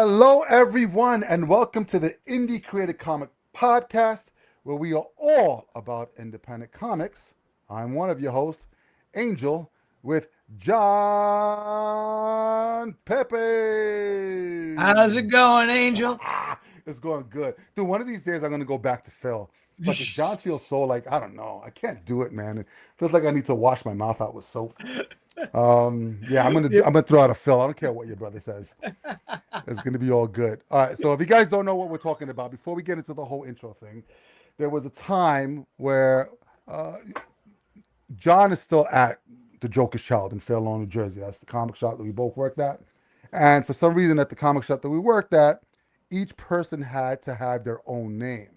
Hello, everyone, and welcome to the Indie Creative Comic Podcast, where we are all about independent comics. I'm one of your hosts, Angel, with John How's Pepe. it going, Angel? It's going good. Dude, one of these days I'm going to go back to Phil. But John feels so like, I don't know. I can't do it, man. It feels like I need to wash my mouth out with soap. Yeah, Yep. I'm gonna throw out a Phil. I don't care what your brother says. It's going to be all good. All right. So if you guys don't know what we're talking about, before we get into the whole intro thing, there was a time where uh, John is still at the Joker's Child in Fair Lawn, New Jersey. That's the comic shop that we both worked at. And for some reason, at the comic shop that we worked at, each person had to have their own name.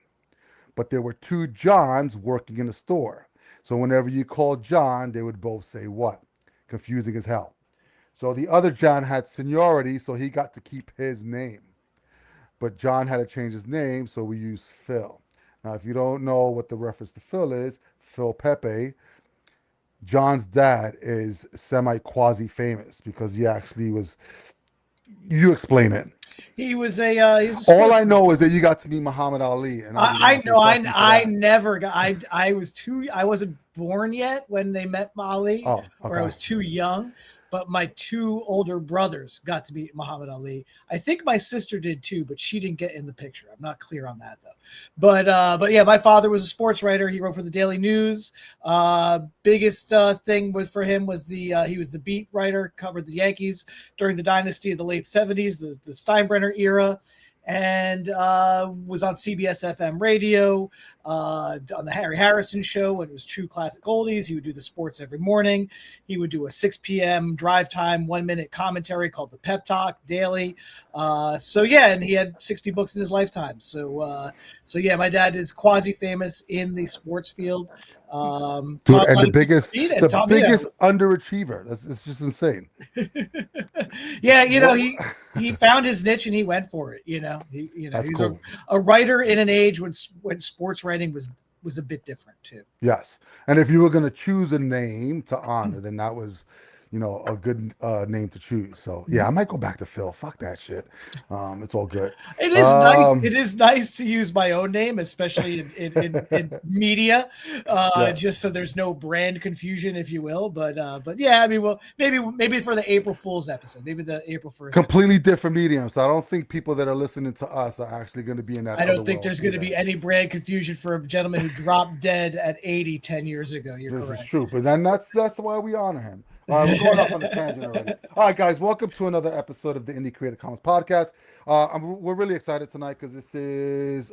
But there were two Johns working in the store. So whenever you called John, they would both say what? Confusing as hell. So the other John had seniority, so he got to keep his name. But John had to change his name, so we use Phil. Now, if you don't know what the reference to Phil is, Phil Pepe, John's dad is semi quasi famous because he actually was. You explain it. He was a All sports I writer. know is that you got to meet Muhammad Ali, and I just I want I to say know fuck you for I that. never got I wasn't born yet when they met Molly, Oh, or I okay. was too young. But my two older brothers got to meet Muhammad Ali. I think my sister did too, but she didn't get in the picture. I'm not clear on that though. But yeah, my father was a sports writer. He wrote for the Daily News. Biggest thing was for him was the he was the beat writer, covered the Yankees during the dynasty of the late '70s, the Steinbrenner era, and was on CBS FM radio, on the Harry Harrison show when it was True Classic Oldies. He would do the sports every morning. He would do a 6 p.m. drive time, 1 minute commentary called the Pep Talk Daily. So yeah, and he had 60 books in his lifetime. So yeah, my dad is quasi famous in the sports field. Dude, Taught a and lot of people to read the and taught me biggest to. underachiever. That's it's just insane. Yeah, What? he found his niche and he went for it. That's He's cool. a writer in an age when sports writing was a bit different too. Yes. And if you were going to choose a name to honor, then that was, a good name to choose. So, yeah, I might go back to Phil. Fuck that shit. It's all good. It is nice. Um, It is nice to use my own name, especially in media, yes. just so there's no brand confusion, if you will. But yeah, I mean, well, maybe for the April Fool's episode, maybe the April 1st episode. Completely different medium. So I don't think people that are listening to us are actually going to be in that I other don't think world there's going to either. be any brand confusion for a gentleman who dropped dead at 80 10 years ago. You're This is correct. true, but then that's why we honor him. All right, we're going off on a tangent already. All right, guys, welcome to another episode of the Indie Creative Commons podcast. We're really excited tonight because this is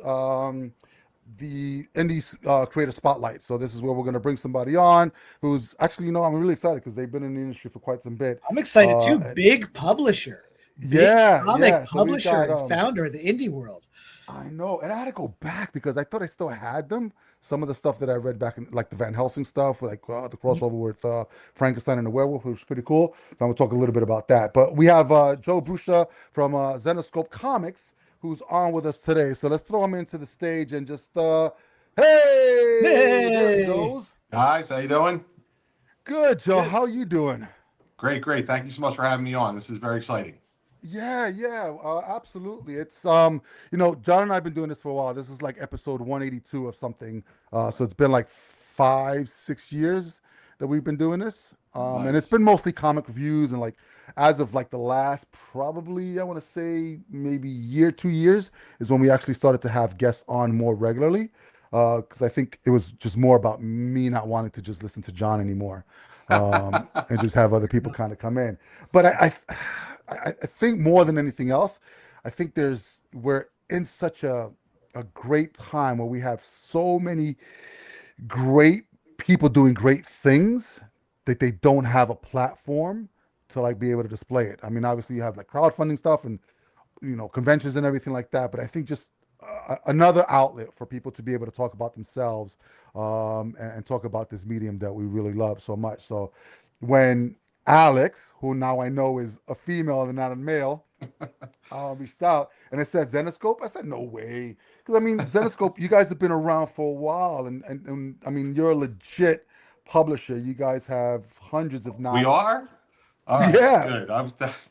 the Indie Creator Spotlight. So this is where we're going to bring somebody on who's actually, I'm really excited because they've been in the industry for quite some bit. I'm excited too. And Big publisher, big yeah, comic yeah. So we publisher got and founder of the indie world. I know, and I had to go back because I thought I still had them. Some of the stuff that I read back in, like the Van Helsing stuff, like the crossover with Frankenstein and the Werewolf, which was pretty cool. So I'm gonna talk a little bit about that. But we have Joe Brusha from Zenescope Comics, who's on with us today. So let's throw him into the stage and just, hey, there he Hey. goes. Guys, how you doing? Good, Joe. Good. How you doing? Great, great. Thank you so much for having me on. This is very exciting. Yeah, yeah, absolutely. It's John and I've been doing this for a while. This is like episode 182 of something. So it's been like 5, 6 years that we've been doing this. And it's Nice. been mostly comic reviews and like as of like the last probably I want to say maybe year, 2 years is when we actually started to have guests on more regularly. Because I think it was just more about me not wanting to just listen to John anymore, and just have other people kind of come in. But I think more than anything else, I think we're in such a great time where we have so many great people doing great things that they don't have a platform to like be able to display it. I mean, obviously you have like crowdfunding stuff and conventions and everything like that, but I think just another outlet for people to be able to talk about themselves, and talk about this medium that we really love so much. So when Alex, who now I know is a female and not a male, reached out and it said Zenescope. I said, no way. Because I mean, Zenescope, you guys have been around for a while. And I mean, you're a legit publisher. You guys have hundreds, if We not are? All right, Yeah. good.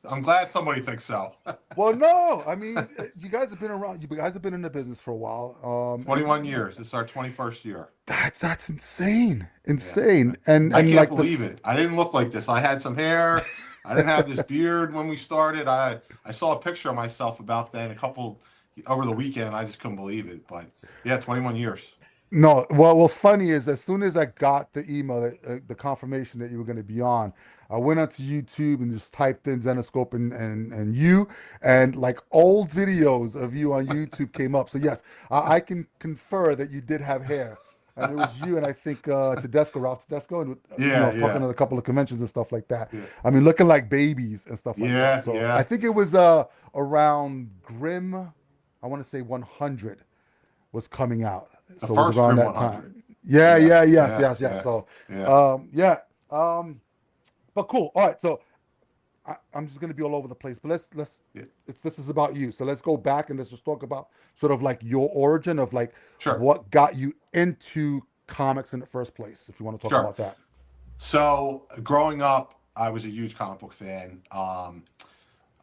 I'm glad somebody thinks so. Well, no, I mean, you guys have been around. You guys have been in the business for a while, 21 years. This is our 21st year. that's insane, Yeah. insane, I and can't like believe this. it. I didn't look like this. I had some hair. I didn't have this beard when we started. I saw a picture of myself about then a couple over the weekend, and I just couldn't believe it. But yeah, 21 years. No, well, what's funny is as soon as I got the email, the confirmation that you were going to be on, I went onto YouTube and just typed in Zenescope and you, and like old videos of you on YouTube came up. So yes, I can confer that you did have hair, and it was you and I think Tedesco, Ralph Tedesco, and I Yeah, was talking yeah, at a couple of conventions and stuff like that. yeah, I mean, looking like babies and stuff like that. yeah, So I yeah. think it was around Grimm, I want to say 100 was coming out. The So it was first around Grim that 100. time. Yeah, Yeah, yeah, yes, yeah, yes, yes. yeah, So, yeah. yeah. But cool. All right. So I'm just gonna be all over the place, but let's Yeah. this is about you. So let's go back and let's just talk about sort of like your origin of like Sure, what got you into comics in the first place, if you want to talk sure. about that. So growing up, I was a huge comic book fan.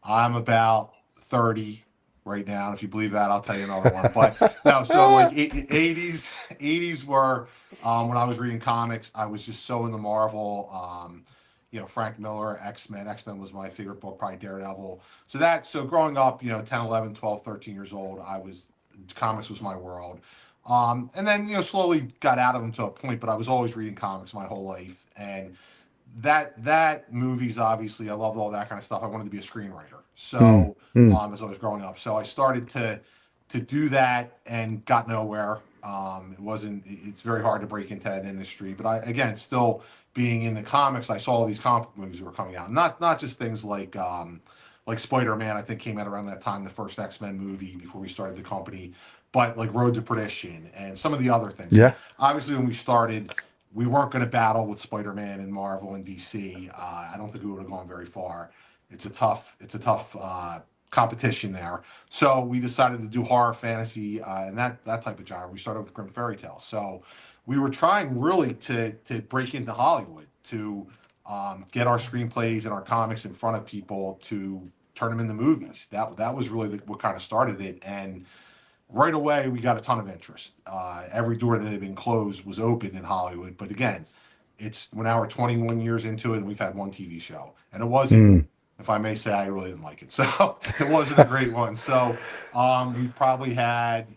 I'm about 30 right now. If you believe that, I'll tell you another one. But no, so like 80s were when I was reading comics. I was just so into Marvel. Frank Miller, X-Men. X-Men was my favorite book, probably Daredevil. So growing up, 10, 11, 12, 13 years old, comics was my world. And then, slowly got out of them to a point, but I was always reading comics my whole life. And that movies, obviously I loved all that kind of stuff. I wanted to be a screenwriter, Mm, so mm. as I was growing up, so I started to do that and got nowhere. It's very hard to break into that industry, but I, again, still being in the comics, I saw all these comic book movies that were coming out, not just things like Spider-Man. I think came out around that time, the first X-Men movie before we started the company, but like Road to Perdition and some of the other things. Yeah. Obviously when we started, we weren't going to battle with Spider-Man and Marvel and DC. I don't think we would have gone very far. It's a tough competition there. So we decided to do horror, fantasy, and that type of genre. We started with Grimm Fairy Tales. So we were trying really to break into Hollywood, to get our screenplays and our comics in front of people, to turn them into movies. That was really what kind of started it. And right away we got a ton of interest. Every door that had been closed was open in Hollywood. But again, we're now 21 years into it, and we've had one TV show, and it wasn't, Mm. if I may say, I really didn't like it. So it wasn't a great one. So we've probably had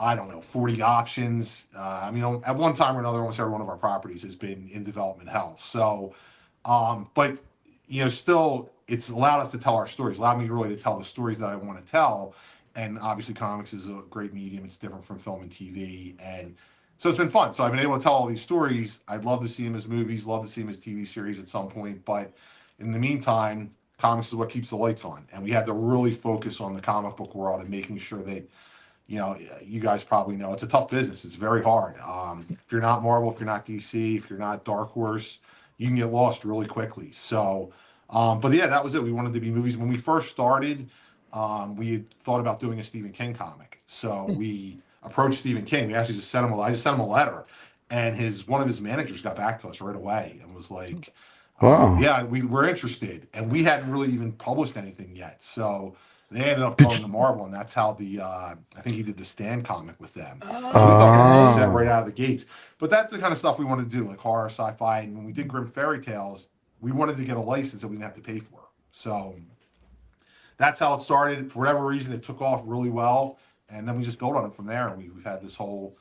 I don't know, 40 options. I mean, at one time or another, almost every one of our properties has been in development hell. So, but still, it's allowed us to tell our stories, allowed me really to tell the stories that I want to tell. And obviously, comics is a great medium. It's different from film and TV, and so it's been fun. So I've been able to tell all these stories. I'd love to see them as movies, love to see them as TV series at some point. But in the meantime, comics is what keeps the lights on, and we had to really focus on the comic book world and making sure that you guys probably know it's a tough business. It's very hard. If you're not Marvel, if you're not DC, if you're not Dark Horse, you can get lost really quickly. So, but yeah, that was it. We wanted to be movies. When we first started, we had thought about doing a Stephen King comic. So we approached Stephen King. We actually just I just sent him a letter, and one of his managers got back to us right away and was like, Wow. "Yeah, we were interested," and we hadn't really even published anything yet. So they ended up Did going you? to Marvel, and that's how I think he did the Stand comic with them. So we thought we were all set Ah. right out of the gates. But that's the kind of stuff we want to do, like horror, sci-fi. And when we did Grimm Fairy Tales, we wanted to get a license that we didn't have to pay for. So that's how it started. For whatever reason, it took off really well, and then we just built on it from there. And we've had this whole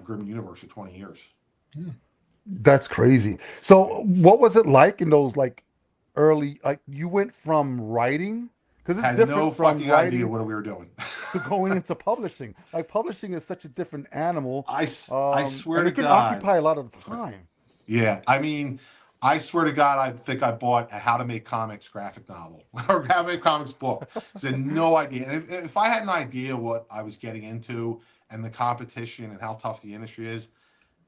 Grimm universe for 20 years. That's crazy. So what was it like in those like early, like you went from writing, because it's Had no different from fucking idea writing what we were doing. to going into publishing. Like publishing is such a different animal, I swear and to it can God. occupy a lot of the time. Yeah, I mean, I swear to God, I think I bought a How to Make Comics graphic novel or How to Make Comics book. So no idea. And if I had an idea what I was getting into and the competition and how tough the industry is,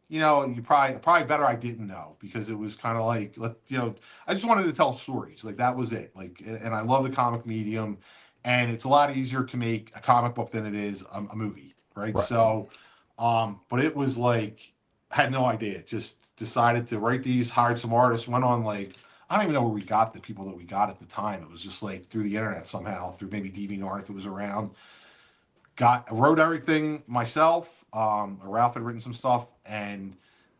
you probably better I didn't know, because it was kind of like, I just wanted to tell stories. Like that was it. Like, and I love the comic medium, and it's a lot easier to make a comic book than it is a movie, right? Right. So, but it was like, had no idea. Just decided to write these, hired some artists, went on like I don't even know where we got the people that we got at the time. It was just like through the internet somehow, through maybe DeviantArt if it was around. Wrote everything myself. Ralph had written some stuff, and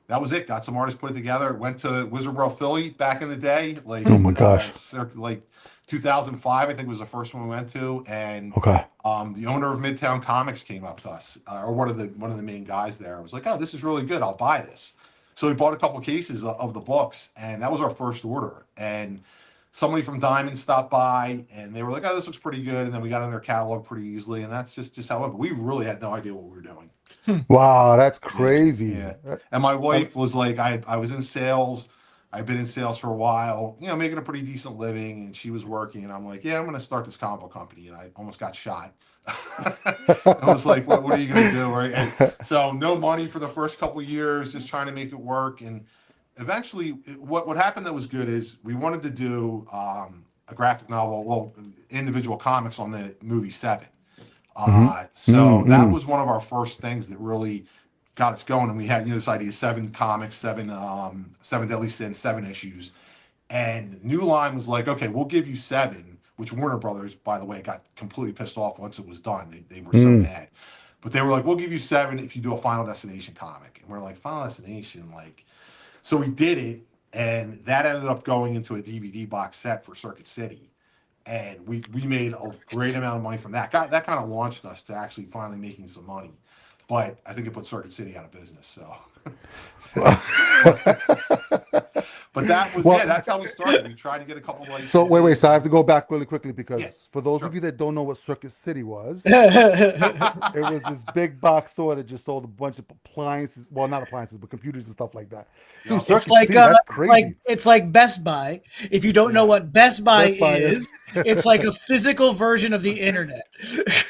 that was it. Got some artists put it together. Went to Wizard World Philly back in the day, Oh my gosh. like 2005, I think was the first one we went to, and Okay. the owner of Midtown Comics came up to us, or one of the main guys there. I was like, "Oh, this is really good. I'll buy this." So we bought a couple cases of the books, and that was our first order. And somebody from Diamond stopped by, and they were like, "Oh, this looks pretty good." And then we got in their catalog pretty easily, and that's just how it went. But we really had no idea what we were doing. Wow, that's Yeah, crazy. yeah. And my Um, wife was like, I was in sales. I've been in sales for a while, making a pretty decent living, and she was working. And I'm like, yeah, I'm going to start this comic book company. And I almost got shot. I was like, what are you going to do? Right. And so no money for the first couple of years, just trying to make it work. And eventually, what happened that was good is we wanted to do a graphic novel, well, individual comics on the movie Seven. mhm, So mm, that mm. was one of our first things that really got us going. And we had, this idea: seven comics, seven deadly sins, seven issues. And New Line was like, okay, we'll give you seven, which Warner Brothers, by the way, got completely pissed off once it was done. They were so Mm. mad. But they were like, we'll give you seven if you do a Final Destination comic. And we're like, Final Destination, like, so we did it, and that ended up going into a DVD box set for Circuit City. And we made a great amount of money from that. That kind of launched us to actually finally making some money. But I think it put Circuit City out of business. So, but, but that was, yeah, Well, that's how we started. We tried to get a couple of so wait. licenses, So I have and to go back really quickly yeah, because for those of sure. you that don't know what Circuit City was, it's it was this big box store that just sold a bunch of appliances. Well, not appliances, but computers and stuff like that. Dude, Yep. Circuit like City, that's like crazy. it's like Best Buy. If you don't know Yeah. what Best Buy Best Buy is. is, it's like a physical version of the internet,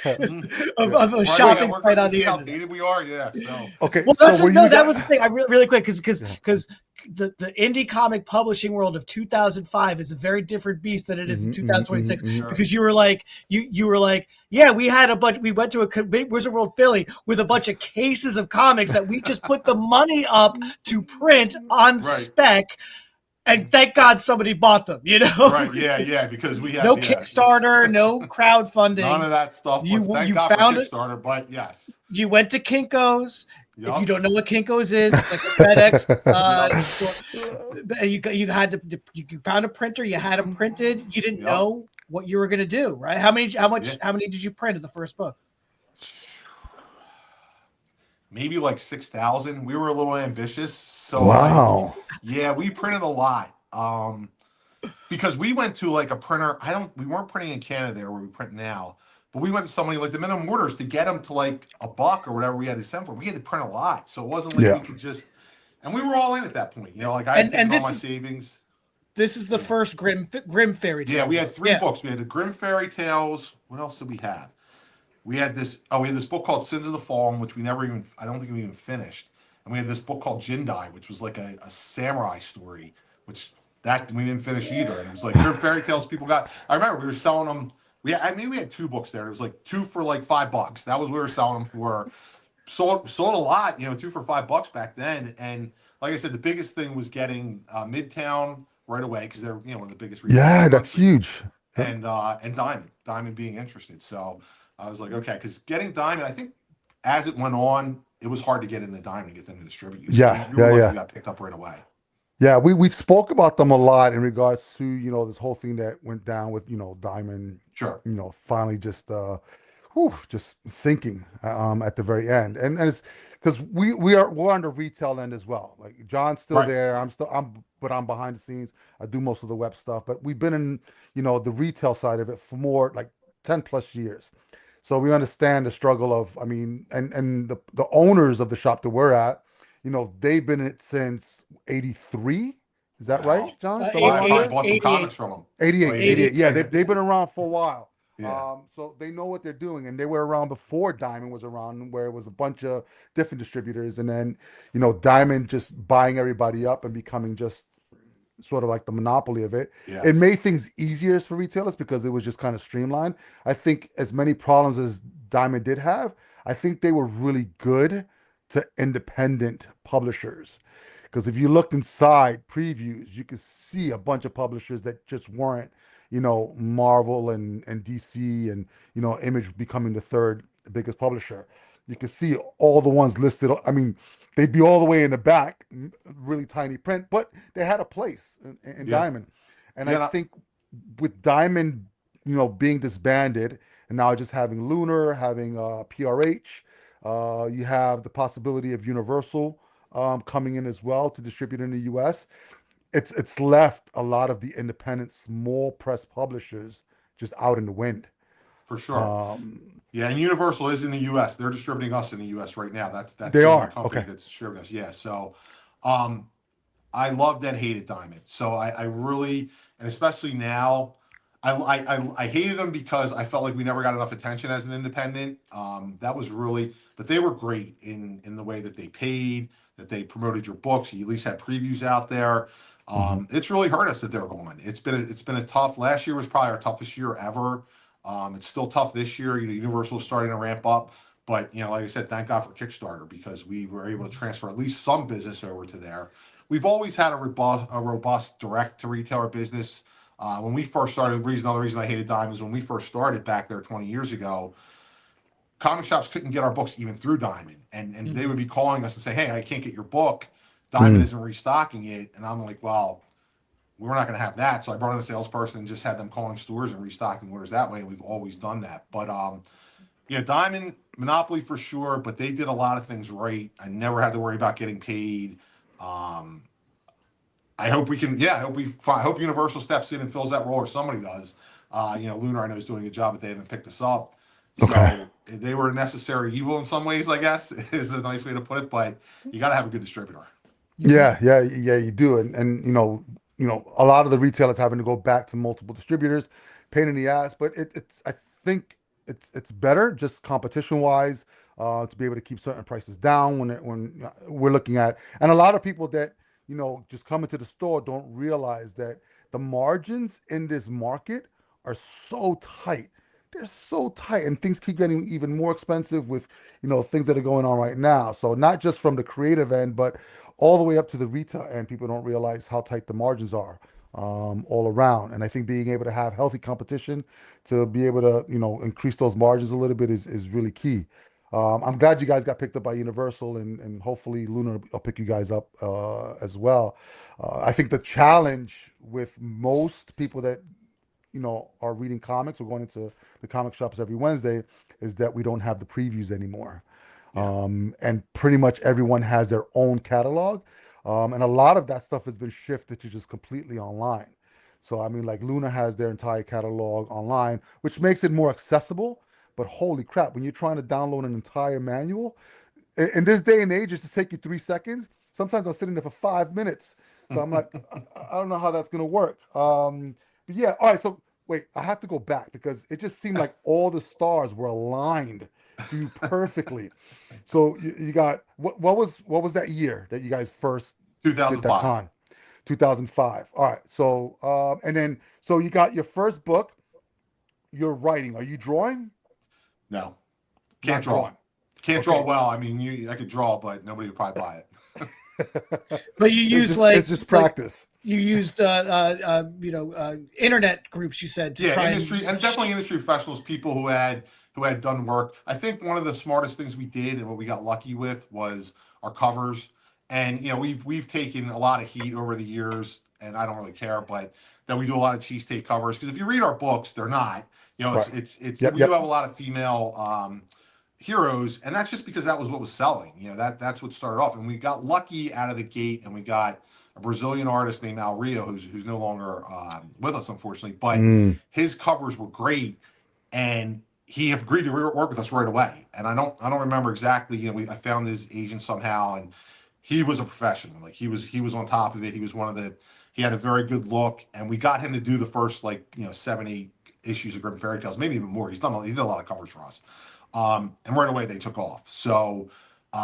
Mhm. Yeah. of a Right. Well, Yeah. shopping We're site good. You on see the how internet. dated we are? Yeah. So, okay. Well, So that's were no, you that guys? was the thing. I really quick Yeah. because the indie comic publishing world of 2005 is a very different beast than it is in Hmm, hmm, hmm, 2026. hmm. sure. Because you were like, yeah, we had a bunch. We went to a Wizard World Philly with a bunch of cases of comics that we just put the money up to print on Right. spec, and thank God somebody bought them. You know, Right. Yeah. Yeah. Because we had, no yeah, Kickstarter, no none crowdfunding. of that stuff was, thank You God for found it. Kickstarter, but yes. You went to Kinko's. If you Yep. don't know what Kinko's is, it's like a FedEx Yep. store. You had to you found a printer. You had them printed. You didn't Yep. know what you were going to do, right? Yeah. How many did you print of the first book? Maybe like 6,000. We were a little ambitious. So, like, Wow. yeah, we printed a lot. Because we went to like a printer. We weren't printing in Canada there where we print now, but we went to somebody like the minimum orders to get them to like a buck or whatever we had to send for. We had to print a lot. So it wasn't like Yeah. we could just, and we were all in at that point. Like I had And taken all this my is savings. the Yeah. first Grimm Fairy Yeah, Tale we had book. three Yeah, books. We had the Grimm Fairy Tales. What else did we have? We had this book called Sins of the Fallen, which I don't think we even finished. And we had this book called Jindai, which was like a samurai story, which that we didn't finish either. And it was like Grimm Fairy Tales people got. I remember we were selling them. We had two books there. It was like two for like $5. That was what we were selling them for. Sold a lot, two for $5 back then. And like I said, the biggest thing was getting Midtown right away because they're one of the biggest retailers in Yeah, the that's country, huge. Yeah. and Diamond being interested. So I was like, okay, because getting Diamond, I think as it went on, it was hard to get in the Diamond to get them to distribute you. So Yeah, you were yeah, lucky yeah. you got picked up right away. Yeah, we spoke about them a lot in regards to, this whole thing that went down with, Diamond, Sure. finally just sinking at the very end. And it's because we're on the retail end as well. Like John's still Right. there. But I'm behind the scenes. I do most of the web stuff, but we've been in, the retail side of it for more like 10 plus years. So we understand the struggle of, I mean, and the owners of the shop that we're at, they've been in it since 83. Is that right, Wow. John? Somewhere I around probably there? 88, bought some comics 88, from them. Oh, 88, 88. 88. Yeah, they've been around for a while. Yeah. So they know what they're doing, and they were around before Diamond was around, where it was a bunch of different distributors, and then Diamond just buying everybody up and becoming just sort of like the monopoly of it. Yeah. It made things easier for retailers because it was just kind of streamlined. I think as many problems as Diamond did have, I think they were really good to independent publishers Because if you looked inside previews, you could see a bunch of publishers that just weren't, Marvel and DC and, Image becoming the third biggest publisher. You could see all the ones listed. I mean, they'd be all the way in the back, really tiny print, but they had a place in Yeah. Diamond. And I Yeah. think with Diamond, being disbanded and now just having Lunar, having PRH, you have the possibility of Universal coming in as well to distribute in the U.S. It's left a lot of the independent small press publishers just out in the wind. For sure. Um, Yeah, and Universal is in the U.S. They're distributing us in the U.S. right now. That's they the only are company okay. that's distributing us. Yeah. So, um, I loved and hated Diamond. So I really, and especially now, I hated them because I felt like we never got enough attention as an independent. That was really, but they were great in the way that they paid, that they promoted your books. You at least had previews out there. Hmm. It's really hurt us that they're gone. It's been a tough. Last year was probably our toughest year ever. It's still tough this year. Universal's starting to ramp up. But like I said, thank God for Kickstarter because we were able to transfer at least some business over to there. We've always had a robust direct to retailer business. When we first started, another reason I hated Dime is when we first started back there 20 years ago, comic shops couldn't get our books even through Diamond, and they Mhm. would be calling us and say, "Hey, I can't get your book. Diamond Mm. isn't restocking it." And I'm like, "Well, we're not going to have that." So I brought in a salesperson and just had them calling stores and restocking orders that way. And we've always done that. But yeah, Diamond Monopoly for sure, but they did a lot of things right. I never had to worry about getting paid. Um, I hope we can. Yeah, I hope Universal steps in and fills that role, or somebody does. Lunar I know is doing a job, but they haven't picked us up. Okay. So they were a necessary evil in some ways, I guess, is a nice way to put it. But you got to have a good distributor. Mhm. Yeah, you do, and a lot of the retailers having to go back to multiple distributors, pain in the ass. But it's I think it's better just competition wise, to be able to keep certain prices down when we're looking at, and a lot of people that just come into the store don't realize that the margins in this market are so tight. They're so tight, and things keep getting even more expensive with things that are going on right now. So not just from the creative end, but all the way up to the retail end, people don't realize how tight the margins are all around. And I think being able to have healthy competition to be able to, increase those margins a little bit is really key. I'm glad you guys got picked up by Universal, and hopefully Lunar will pick you guys up as well. I think the challenge with most people that are reading comics or going into the comic shops every Wednesday is that we don't have the previews anymore. Yeah, And pretty much everyone has their own catalog. And a lot of that stuff has been shifted to just completely online. So, I mean, like Luna has their entire catalog online, which makes it more accessible. But holy crap, when you're trying to download an entire manual, in this day and age, just to take you 3 seconds, sometimes I'm sitting there for 5 minutes. So I'm like, I don't know how that's going to work. But yeah, all right. So wait, I have to go back because it just seemed like all the stars were aligned for you perfectly. So you got what was that year that you guys first did that 2005. con? 2005. All right. So and then so you got your first book. You're writing. Are you drawing? No, can't Not draw. drawing. Can't draw Okay. well. I mean, I could draw, but nobody would probably buy it. But you it's used just it's just like practice. you used internet groups, you said, to Yeah, try industry and definitely industry professionals, people who had done work. I think one of the smartest things we did and what we got lucky with was our covers. And we've taken a lot of heat over the years, and I don't really care, but that we do a lot of cheesesteak covers because if you read our books, they're not. Right. It's Yep. we do Yep. have a lot of female heroes, and that's just because that was what was selling. That's what started off, and we got lucky out of the gate, and we got a Brazilian artist named Al Rio, who's no longer with us, unfortunately, but Mm. his covers were great, and he agreed to work with us right away. And I don't remember exactly. I found his agent somehow, and he was a professional. Like he was on top of it. He was one of the. He had a very good look, and we got him to do the first 7, 8 issues of Grimm Fairy Tales, maybe even more. He did a lot of covers for us, and right away they took off. So.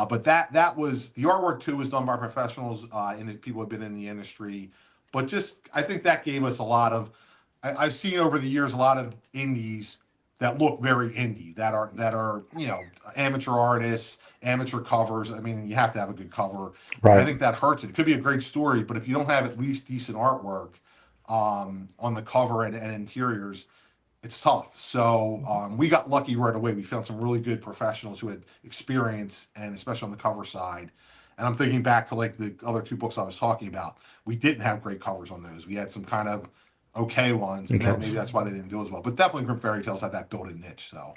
But that was the artwork too was done by professionals and people who have been in the industry. But just I think that gave us a lot of I've seen over the years a lot of indies that look very indie that are amateur artists amateur covers. I mean, you have to have a good cover, and I Right. think that hurts it. It could be a great story, but if you don't have at least decent artwork on the cover and interiors, it's tough. So we got lucky right away. We found some really good professionals who had experience, and especially on the cover side. And I'm thinking back to like the other two books I was talking about. We didn't have great covers on those. We had some kind of okay ones, and Okay. then maybe that's why they didn't do as well. But definitely, Grim Fairy Tales had that built-in niche. So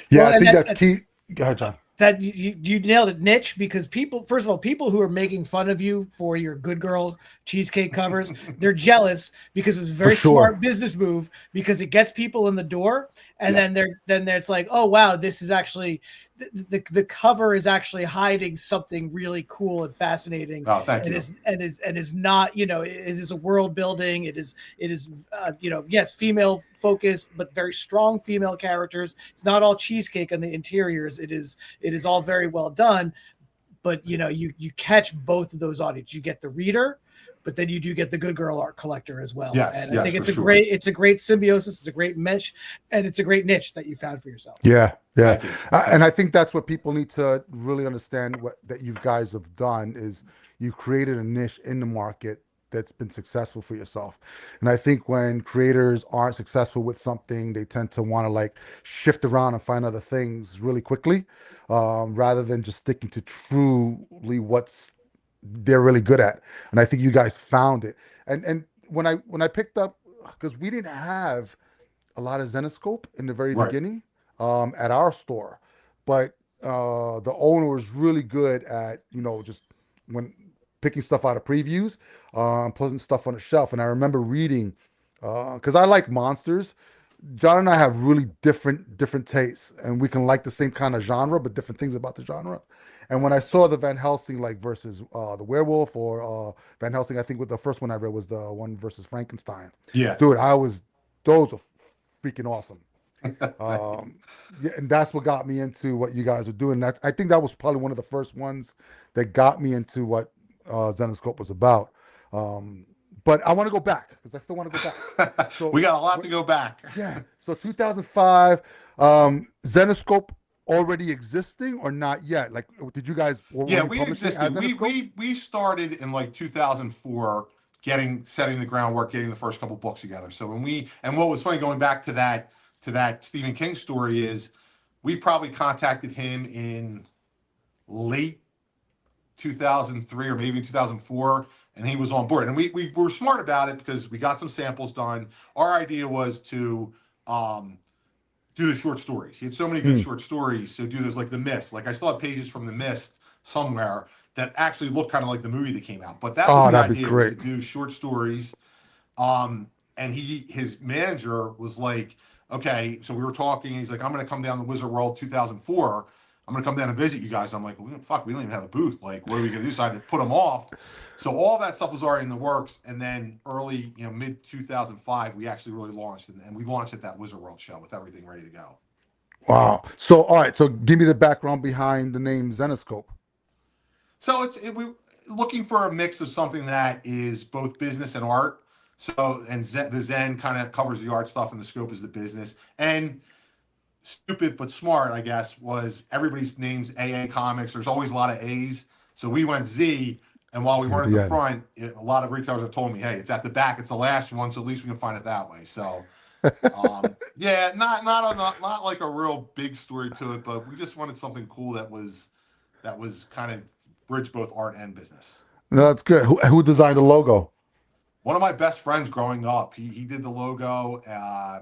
Yeah, Well, I and think that's key. Go ahead, John. that you nailed it, niche, because people, first of all, people who are making fun of you for your good girl cheesecake covers, they're jealous because it was a For very sure. smart business move, because it gets people in the door, and yeah, then it's like, oh wow, this is actually the cover is actually hiding something really cool and fascinating, oh, thank and you. is not, it is a world building, it is yes, female focused, but very strong female characters. It's not all cheesecake on the interiors. It is all very well done, but you catch both of those audiences. You get the reader, but then you do get the good girl art collector as well. Yes, And I yes, think for it's a sure. great symbiosis. It's a great mesh, and it's a great niche that you found for yourself. Yeah, yeah. Thank you. And Thank I you. think that's what people need to really understand, what that you guys have done is you've created a niche in the market that's been successful for yourself. And I think when creators aren't successful with something, they tend to want to like shift around and find other things really quickly, rather than just sticking to truly what's they're really good at. And I think you guys found it. And when I picked up, because we didn't have a lot of Zenescope in the very Right. beginning, at our store, but the owner was really good at just when picking stuff out of previews, putting stuff on the shelf. And I remember reading, because I like monsters. John and I have really different tastes, and we can like the same kind of genre, but different things about the genre. And when I saw the Van Helsing like versus the werewolf, or Van Helsing, I think with the first one I read was the one versus Frankenstein. Yeah. Dude, those are freaking awesome. Thank you. Yeah, and that's what got me into what you guys were doing. I think that was probably one of the first ones that got me into what Zenoscope was about. Um, but I want to go back because I still want to go back. We So, got a lot to go back. yeah. So 2005, Zenoscope already existing or not yet? Like, did you guys were Yeah, you we publishing existed. as We Zenoscope? we we started in like 2004, setting the groundwork, getting the first couple books together. So and what was funny going back to that Stephen King story is we probably contacted him in late 2003 or maybe 2004, and he was on board. And we were smart about it because we got some samples done. Our idea was to um, do the short stories. He had so many good Hmm. short stories. So do those like The Mist. Like I still have pages from The Mist somewhere that actually look kind of like the movie that came out. But that was Oh, the that'd be idea, was to great. do short stories. And his manager was like, okay, so we were talking. He's like, I'm going to come down to Wizard World 2004. I'm going to come down and visit you guys. I'm like, well, fuck, we don't even have a booth. Like, what are we going to do? So I had to put them off. So all that stuff was already in the works. And then early, mid 2005, we actually really launched, and we launched at that Wizard World show with everything ready to go. Wow. So, all right. So, give me the background behind the name Zenoscope. So we looking for a mix of something that is both business and art. So the Zen kind of covers the art stuff, and the scope is the business. And stupid but smart, I guess, was everybody's names AA Comics. There's always a lot of A's, so we went Z. And while we At weren't at the the end. front, a lot of retailers have told me, "Hey, it's at the back. It's the last one, so at least we can find it that way." So yeah, not like a real big story to it, but we just wanted something cool that was kind of bridge both art and business. No, that's good. Who designed the logo? One of my best friends growing up, he did the logo. I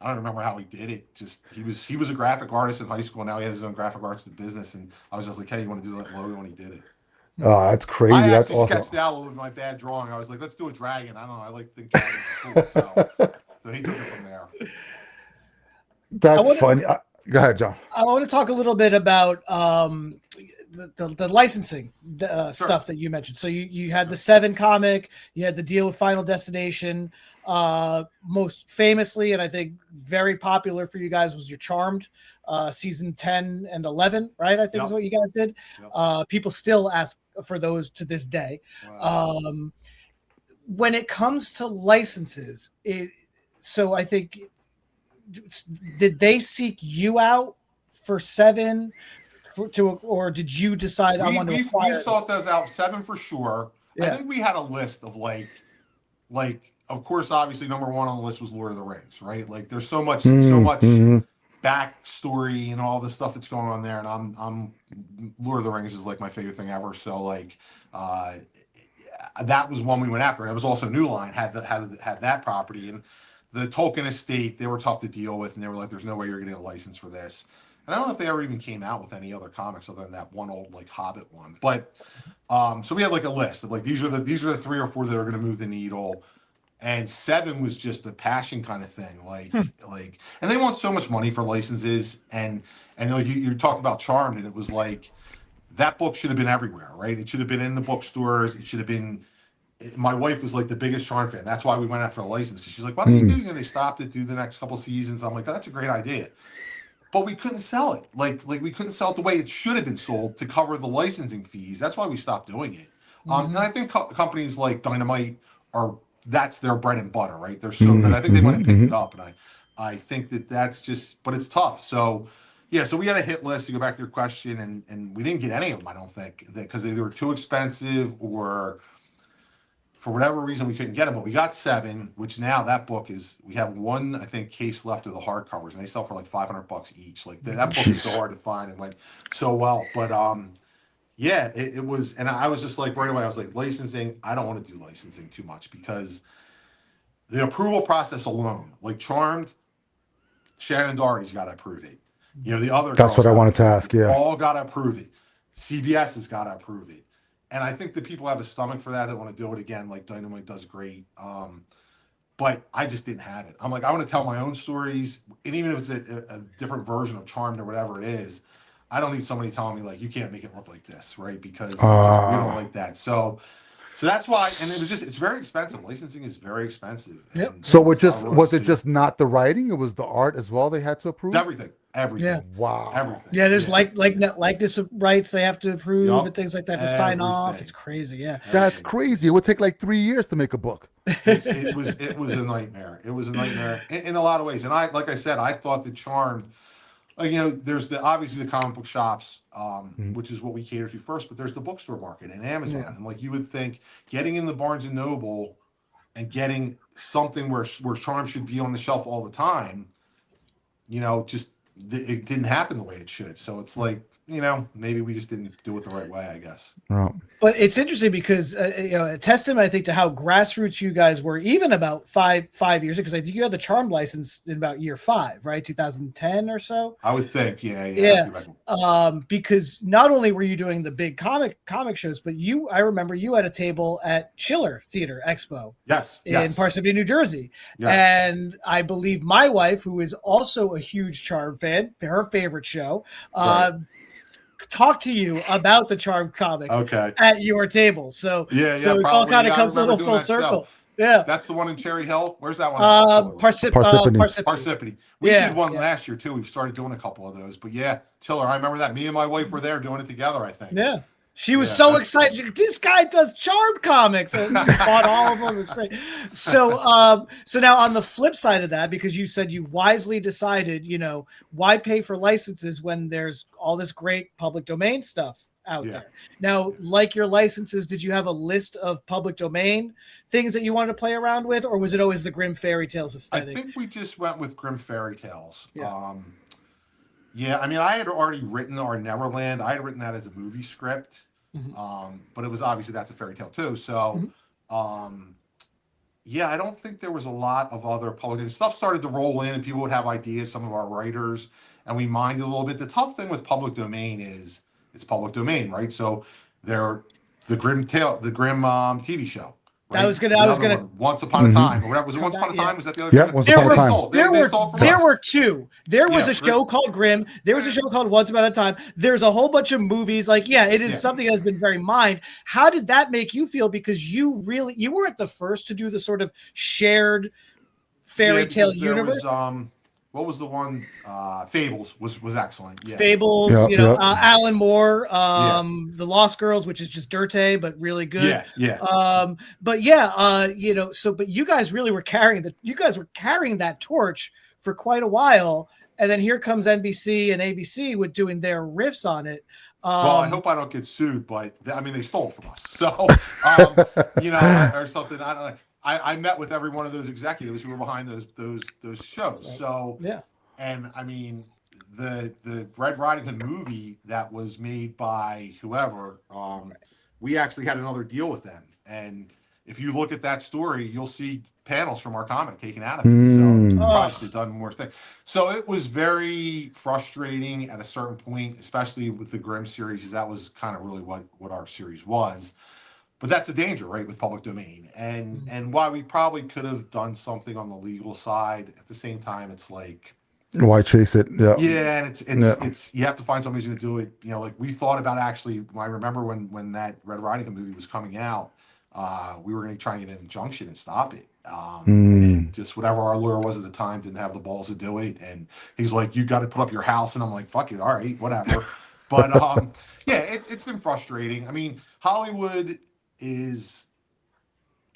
don't remember how he did it. Just he was a graphic artist in high school. Now he has his own graphic arts business, and I was just like, hey, you want to do that logo? And he did it. Oh, that's I crazy. That's actually awesome. sketched out a little with my bad drawing. I was like, let's do a dragon. I don't know. I like to think dragons are cool. So he took it from there. I That's want funny. Go ahead, John. I want to talk a little bit about the licensing Sure. stuff that you mentioned. So you had the Seven comic, you had the deal with Final Destination. Most famously, and I think very popular for you guys, was your Charmed season 10 and 11, right? I think is Yep. what you guys did. Yep. People still ask for those to this day. Wow. When it comes to licenses, so I think, did they seek you out for Seven or did you decide I want to We acquire? sought those out, 7 for sure. I Yeah. think we had a list of like of course obviously number one on the list was Lord of the Rings, right? Like there's so much Mm-hmm. backstory and all the stuff that's going on there, and I'm Lord of the Rings is like my favorite thing ever. So like uh that was one we went after. It was also New Line had that property, and the Tolkien estate, they were tough to deal with, and they were like, "There's no way you're getting a license for this." And I don't know if they ever even came out with any other comics other than that one old like Hobbit one. But so we had like a list of like these are the 3 or 4 that are going to move the needle, and 7 was just a passion kind of thing. And they want so much money for licenses, and like you talk about Charmed, and it was like that book should have been everywhere, right? It should have been in the bookstores. It should have been. My wife was like the biggest Charm fan. That's why we went after a license, because she's like, "Why don't you do?" You know, they stopped it, do the next couple seasons. I'm like, oh, "That's a great idea," but we couldn't sell it. Like we couldn't sell it the way it should have been sold to cover the licensing fees. That's why we stopped doing it. And I think companies like Dynamite are that's their bread and butter, right? They're so good. I think they might have picked it up, and I think that's just, but it's tough. So yeah, so we had a hit list to go back to your question, and we didn't get any of them. I don't think because they were too expensive or for whatever reason we couldn't get them, but we got 7, which now that book is, we have one I think case left of the hardcovers, and they sell for like $500 each. Like that book is so Jeez. hard to find and went so well. But yeah, it was, and I was just like right away I was like, licensing, I don't want to do licensing too much because the approval process alone, like Charmed, Shannon Doherty's got to approve it. You know, the other That's girls what I got to wanted to approve ask. it. Yeah. All got to approve it. CBS has got to approve it. And I think the people have a stomach for that want to do it again. Like Dynamite does great. But I just didn't have it. I'm like, I want to tell my own stories. And even if it's a different version of Charmed or whatever it is, I don't need somebody telling me like, you can't make it look like this, right? Because we don't like that. So that's why, and it's very expensive. Licensing is very expensive. Yep. And So was it so just not the writing? It was the art as well they had to it's approve? everything, Yeah. Wow. everything. Yeah, there's likeness of rights they have to approve Yup. and things like that to sign off. Everything. It's crazy. Yeah. That's Everything. crazy. It would take like 3 years to make a book. It was a nightmare. It was a nightmare in a lot of ways. And like I said, I thought that Charmed, you know, there's obviously the comic book shops, which is what we cater to first, but there's the bookstore market and Amazon. Yeah. And like you would think getting in the Barnes and Noble and getting something where Charm should be on the shelf all the time, you know, just it didn't happen the way it should. So it's like, you know, maybe we just didn't do it the right way, I guess. Oh. But it's interesting because you know, a testament I think to how grassroots you guys were even about five years ago, because I think you had the Charmed license in about year 5, right? 2010 or so. I would think, yeah. Because not only were you doing the big comic shows, but I remember you had a table at Chiller Theater Expo. Yes. In Parsippany, New Jersey. Yes. And I believe my wife, who is also a huge Charmed fan, her favorite show, Right. talked to you about the Charmed comics at your table. So so it all kind of comes a little full circle. Yeah. That's the one in Cherry Hill. Where's that one? Parsippany. We did one last year too. We've started doing a couple of those. But yeah, Chiller, I remember that. Me and my wife were there doing it together, I think. Yeah. She was so excited. She, this guy does Charmed comics, and she bought all of them. It was great. So, so now on the flip side of that, because you said you wisely decided, you know, why pay for licenses when there's all this great public domain stuff out there. Now, like your licenses, did you have a list of public domain things that you wanted to play around with, or was it always the Grimm Fairy Tales aesthetic? I think we just went with Grimm Fairy Tales. Yeah. Yeah, I mean, I had already written our Neverland. I had written that as a movie script, but it was obviously that's a fairy tale too. So, yeah, I don't think there was a lot of other public stuff started to roll in, and people would have ideas. Some of our writers, and we minded a little bit. The tough thing with public domain is it's public domain, right? So they're the Grimm TV show. Right? I was gonna. Once Upon a Time, or whatever. Was it Once Upon a Time? Was that the other? Yeah, Once Upon a Time. There were 2. There was a show called Grimm. There was a show called Once Upon a Time. There's a whole bunch of movies. Like, it is something that has been very mined. How did that make you feel? Because you weren't the first to do the sort of shared fairy tale universe. What was the one? Fables was excellent. Yeah. Fables, Alan Moore, The Lost Girls, which is just dirty but really good. Yeah. But but you guys really were carrying that torch for quite a while. and then here comes NBC and ABC with doing their riffs on it. Well, I hope I don't get sued, but I mean, they stole from us. So, or something. I don't know. I met with every one of those executives who were behind those shows. Right. So, Yeah. and I mean, the Red Riding Hood movie that was made by whoever, we actually had another deal with them. And if you look at that story, you'll see panels from our comic taken out of it. So we probably should have done more things. So it was very frustrating at a certain point, especially with the Grimm series, because that was kind of really what our series was. But that's the danger, right, with public domain. And while we probably could have done something on the legal side, at the same time, it's like, Why chase it? Yeah. yeah, and Yeah. it's you have to find somebody who's going to do it. Like we thought about actually. I remember when that Red Riding Hood movie was coming out, we were going to try and get an injunction and stop it. And just whatever our lawyer was at the time didn't have the balls to do it. And he's like, "You got to put up your house," and I'm like, "Fuck it, all right, whatever." But yeah, it's been frustrating. I mean, Hollywood is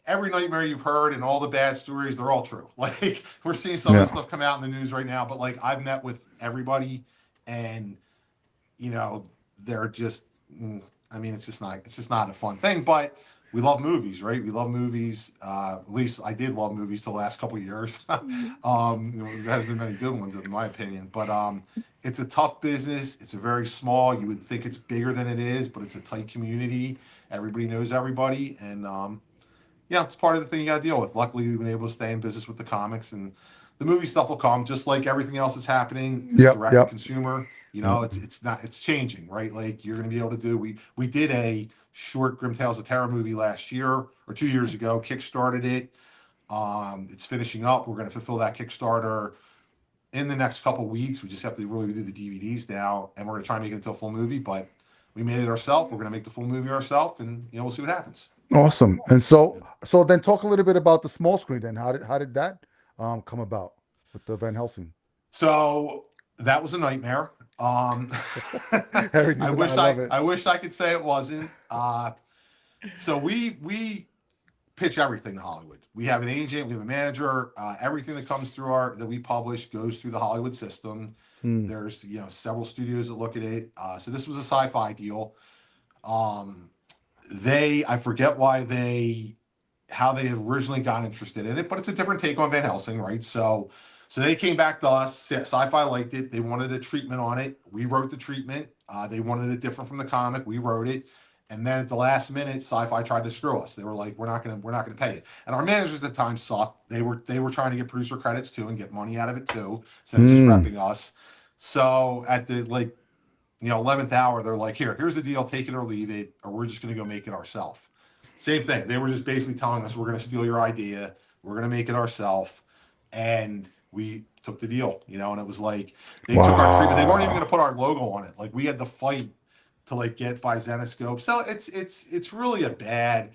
every nightmare you've heard and all the bad stories, they're all true. Like we're seeing some of this stuff come out in the news right now, but like I've met with everybody and they're just I mean it's just not a fun thing, but we love movies, right? We love movies. At least I did love movies the last couple of years. There has been many good ones in my opinion, but it's a tough business. It's a very small, you would think it's bigger than it is, but it's a tight community. Everybody knows everybody, and yeah, it's part of the thing you got to deal with. Luckily, we've been able to stay in business with the comics, and the movie stuff will come, just like everything else that's happening. Direct to consumer, it's changing, right? Like you're going to be able to do. We did a short Grim Tales of Terror movie last year or 2 years ago. Kickstarted it. It's finishing up. We're going to fulfill that Kickstarter in the next couple of weeks. We just have to really do the DVDs now, and we're going to try and make it into a full movie. But we made it ourselves. We're going to make the full movie ourselves, and we'll see what happens. Awesome. And so then talk a little bit about the small screen then. How did that come about with the Van Helsing? So that was a nightmare. Everything's love it. I wish I could say it wasn't. So we pitch everything to Hollywood. We have an agent, we have a manager. Everything that comes through that we publish goes through the Hollywood system. There's several studios that look at it. So this was a sci-fi deal. I forget how they originally got interested in it, but it's a different take on Van Helsing, right? So they came back to us. Sci-Fi liked it. They wanted a treatment on it. We wrote the treatment. They wanted it different from the comic. We wrote it. And then at the last minute, Sci-Fi tried to screw us. They were like, "We're not gonna pay it." And our managers at the time sucked. They were trying to get producer credits too and get money out of it too, instead of just repping us. So at the 11th hour, they're like, here's the deal, take it or leave it, or we're just going to go make it ourselves. Same thing. They were just basically telling us, we're going to steal your idea, we're going to make it ourselves, and we took the deal, and it was like, they took our treatment. They weren't even going to put our logo on it. Like, we had to fight to get by Zenescope. So it's really a bad,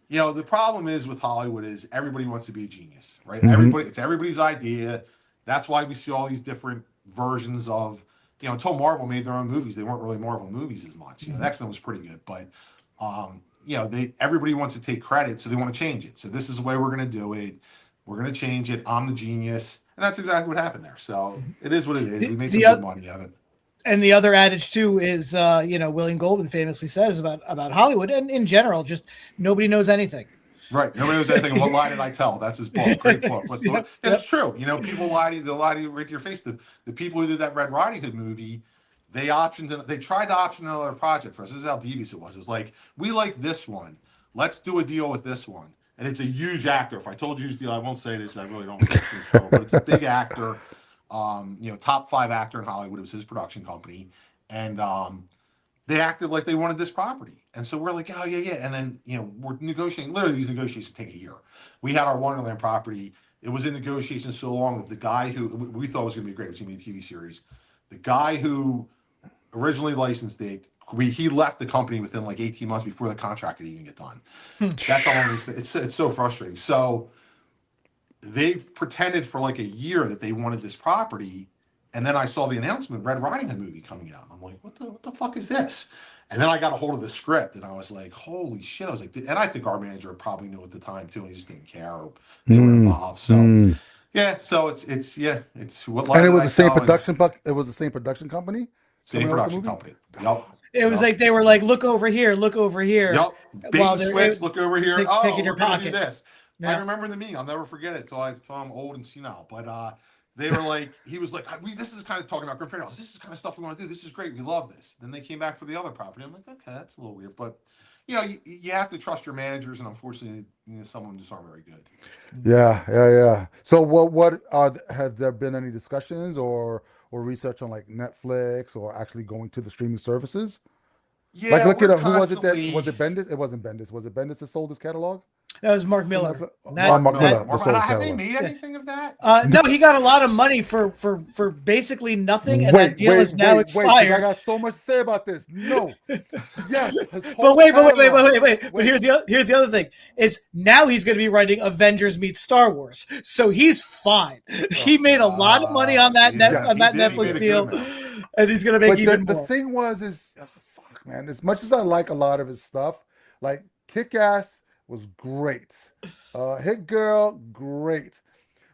the problem is with Hollywood is everybody wants to be a genius, right? It's everybody's idea. That's why we see all these different versions of, until Marvel made their own movies, they weren't really Marvel movies as much. X-Men was pretty good, but everybody wants to take credit, so they want to change it. So this is the way we're going to do it. We're going to change it. I'm the genius, and that's exactly what happened there. So it is what it is. We made some good money out of it. And the other adage too is, William Goldman famously says about Hollywood and in general, just nobody knows anything. Right. Nobody knows anything. What lie did I tell? That's his book. Great book. But it's true. People lie to you. They'll lie to you right to your face. The people who did that Red Riding Hood movie, they tried to option another project for us. This is how devious it was. It was like, we like this one. Let's do a deal with this one. And it's a huge actor. If I told you his deal, I won't say this. I really don't want to get in trouble. But it's a big actor. Top 5 actor in Hollywood. It was his production company. And they acted like they wanted this property. And so we're like, oh, yeah. And then, we're negotiating. Literally, these negotiations take a year. We had our Wonderland property. It was in negotiations so long that the guy who we thought was going to be great, it was going to be a TV series. The guy who originally licensed it, he left the company within 18 months before the contract could even get done. That's how long it's so frustrating. So they pretended for a year that they wanted this property. And then I saw the announcement, Red Riding Hood movie coming out. I'm like, what the fuck is this? And then I got a hold of the script, and I was like, holy shit. I was like, and I think our manager probably knew at the time, too, and he just didn't care. Or they were involved. So Yeah, so it's what And it did was I the same sell? And production. It was the same production company same coming out with the production movie. company. Yep. It was Yep. like they were like, look over here, Yep. Bait while and they're switch. Look over here. pick Oh, in your we're gonna do pocket. this. I Yeah. remember the meeting. I'll never forget it till I'm old and senile. But they were like, he was like, this is kind of talking about Grimm Fairy Tales. This is kind of stuff we want to do. This is great. We love this. Then they came back for the other property. I'm like, okay, that's a little weird, but you have to trust your managers, and unfortunately, some of them just aren't very good. Yeah, yeah, yeah. So what are have there been any discussions or research on like Netflix or actually going to the streaming services? Like Yeah, look at we're who was it that constantly was it Bendis? It wasn't Bendis. Was it Bendis that sold his catalog That was Mark for Miller. Netflix? And Oh, Mark Mark Miller. Miller, that the Mark, sold his have they catalog. made anything of that? no, he got a lot of money for basically nothing, and that Wait, deal wait, is now wait, because I expired. got so much to say about this. No, yes, his But whole wait, but wait, wait, wait, catalog. wait, wait. But Wait, here's the other thing: is now he's going to be writing Avengers meets Star Wars, so he's fine. He Oh, made a lot of money on yeah, yes, on he that did. He Netflix made a good deal, amount. and he's going to make but even the more. thing was is fuck man. As much as I like a lot of his stuff, like Kick Ass was great. Hit Girl, great.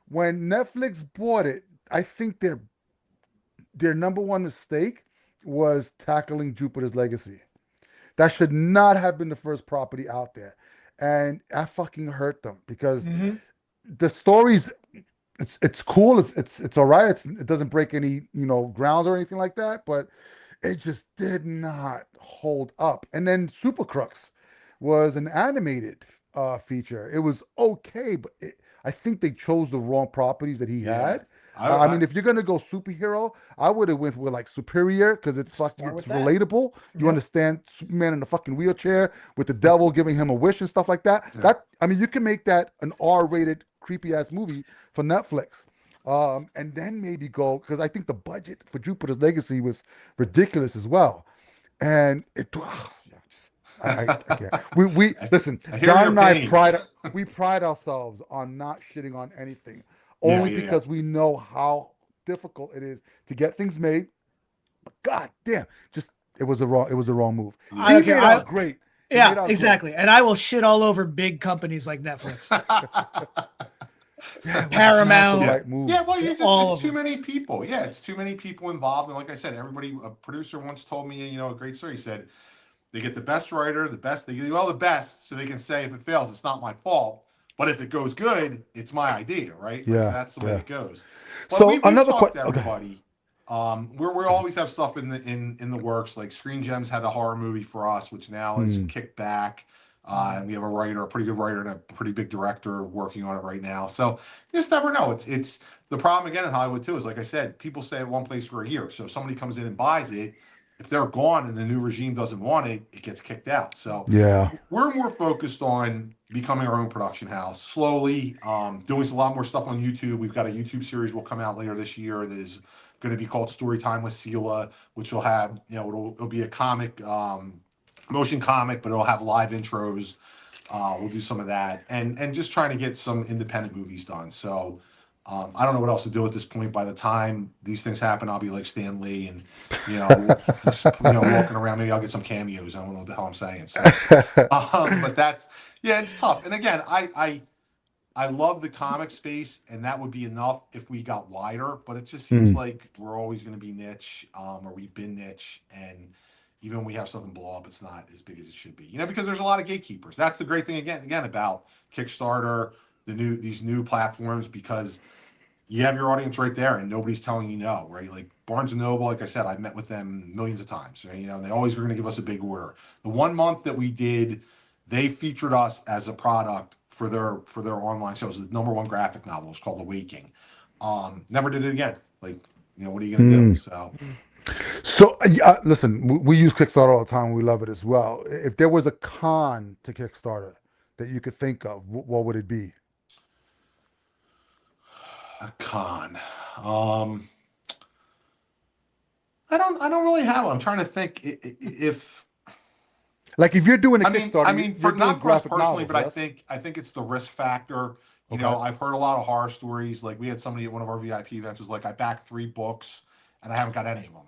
When Netflix bought it, I think their number one mistake was tackling Jupiter's Legacy. That should not have been the first property out there. And I fucking hurt them because Hmm. the stories it's cool, it's all right. It doesn't break any, grounds or anything like that, but it just did not hold up. And then Super Crux was an animated feature. It was okay, but I think they chose the wrong properties that he Yeah, had. I, I mean, I if you're gonna go superhero, I would have went with like Superior because Start it's with that. relatable. You Yep. understand Superman in a fucking wheelchair with the devil giving him a wish and stuff like that. yeah. That I mean, you can make that an R-rated creepy ass movie for Netflix. And then maybe go because I think the budget for Jupiter's Legacy was ridiculous as well. And yeah, I can't. We listen. I hear John your and I pain. pride ourselves on not shitting on anything, Yeah, only yeah, yeah. because we know how difficult it is to get things made. But god damn, just it was a wrong move. I Yeah. He don't care. made out great. He made Yeah, out great. exactly. And I will shit all over big companies like Netflix, Yeah, it was not the Paramount, Yeah. right move. Yeah, well, all it's of too them. many people. Yeah, it's too many people involved. And like I said, a producer once told me, a great story. He said they get the best writer, they get all the best, so they can say if it fails, it's not my fault. But if it goes good, it's my idea, right? Like Yeah, that's the way yeah. it goes. But So we've another talked question. to Okay. everybody. We always have stuff in the works. Like Screen Gems had a horror movie for us, which now is Hmm. kicked back. And we have a pretty good writer, and a pretty big director working on it right now. So you just never know. It's the problem again in Hollywood too. Is like I said, people stay at one place for a year. So if somebody comes in and buys it, if they're gone and the new regime doesn't want it, it gets kicked out. So Yeah. we're more focused on becoming our own production house slowly, doing a lot more stuff on YouTube. We've got a YouTube series will come out later this year that is going to be called Story Time with Sela, which will have, it'll be a comic, motion comic, but it'll have live intros. We'll do some of that, and just trying to get some independent movies done. So I don't know what else to do at this point. By the time these things happen, I'll be like Stan Lee, and walking around. Maybe I'll get some cameos. I don't know what the hell I'm saying. So, but that's yeah, it's tough. And again, I love the comic space, and that would be enough if we got wider. But it just seems Hmm. like we're always going to be niche, or we've been niche, and even when we have something blow up, it's not as big as it should be. Because there's a lot of gatekeepers. That's the great thing again about Kickstarter, these new platforms, because you have your audience right there, and nobody's telling you no, right? Like Barnes and Noble, like I said, I've met with them millions of times. Right? And they always were going to give us a big order. The one month that we did, they featured us as a product for their online sales. The number one graphic novel is called The Waking. Never did it again. Like, what are you going to do? Hmm. So So, yeah, listen, we use Kickstarter all the time. We love it as well. If there was a con to Kickstarter that you could think of, what would it be? a con. Um, I don't really have one. I'm trying to think if Like, if you're doing a I Kickstarter, mean, you're for doing not for us graphic personally, novels, but I yes? think it's the risk factor. Okay. I've heard a lot of horror stories. Like we had somebody at one of our VIP events was like, I backed 3 books and I haven't got any of them.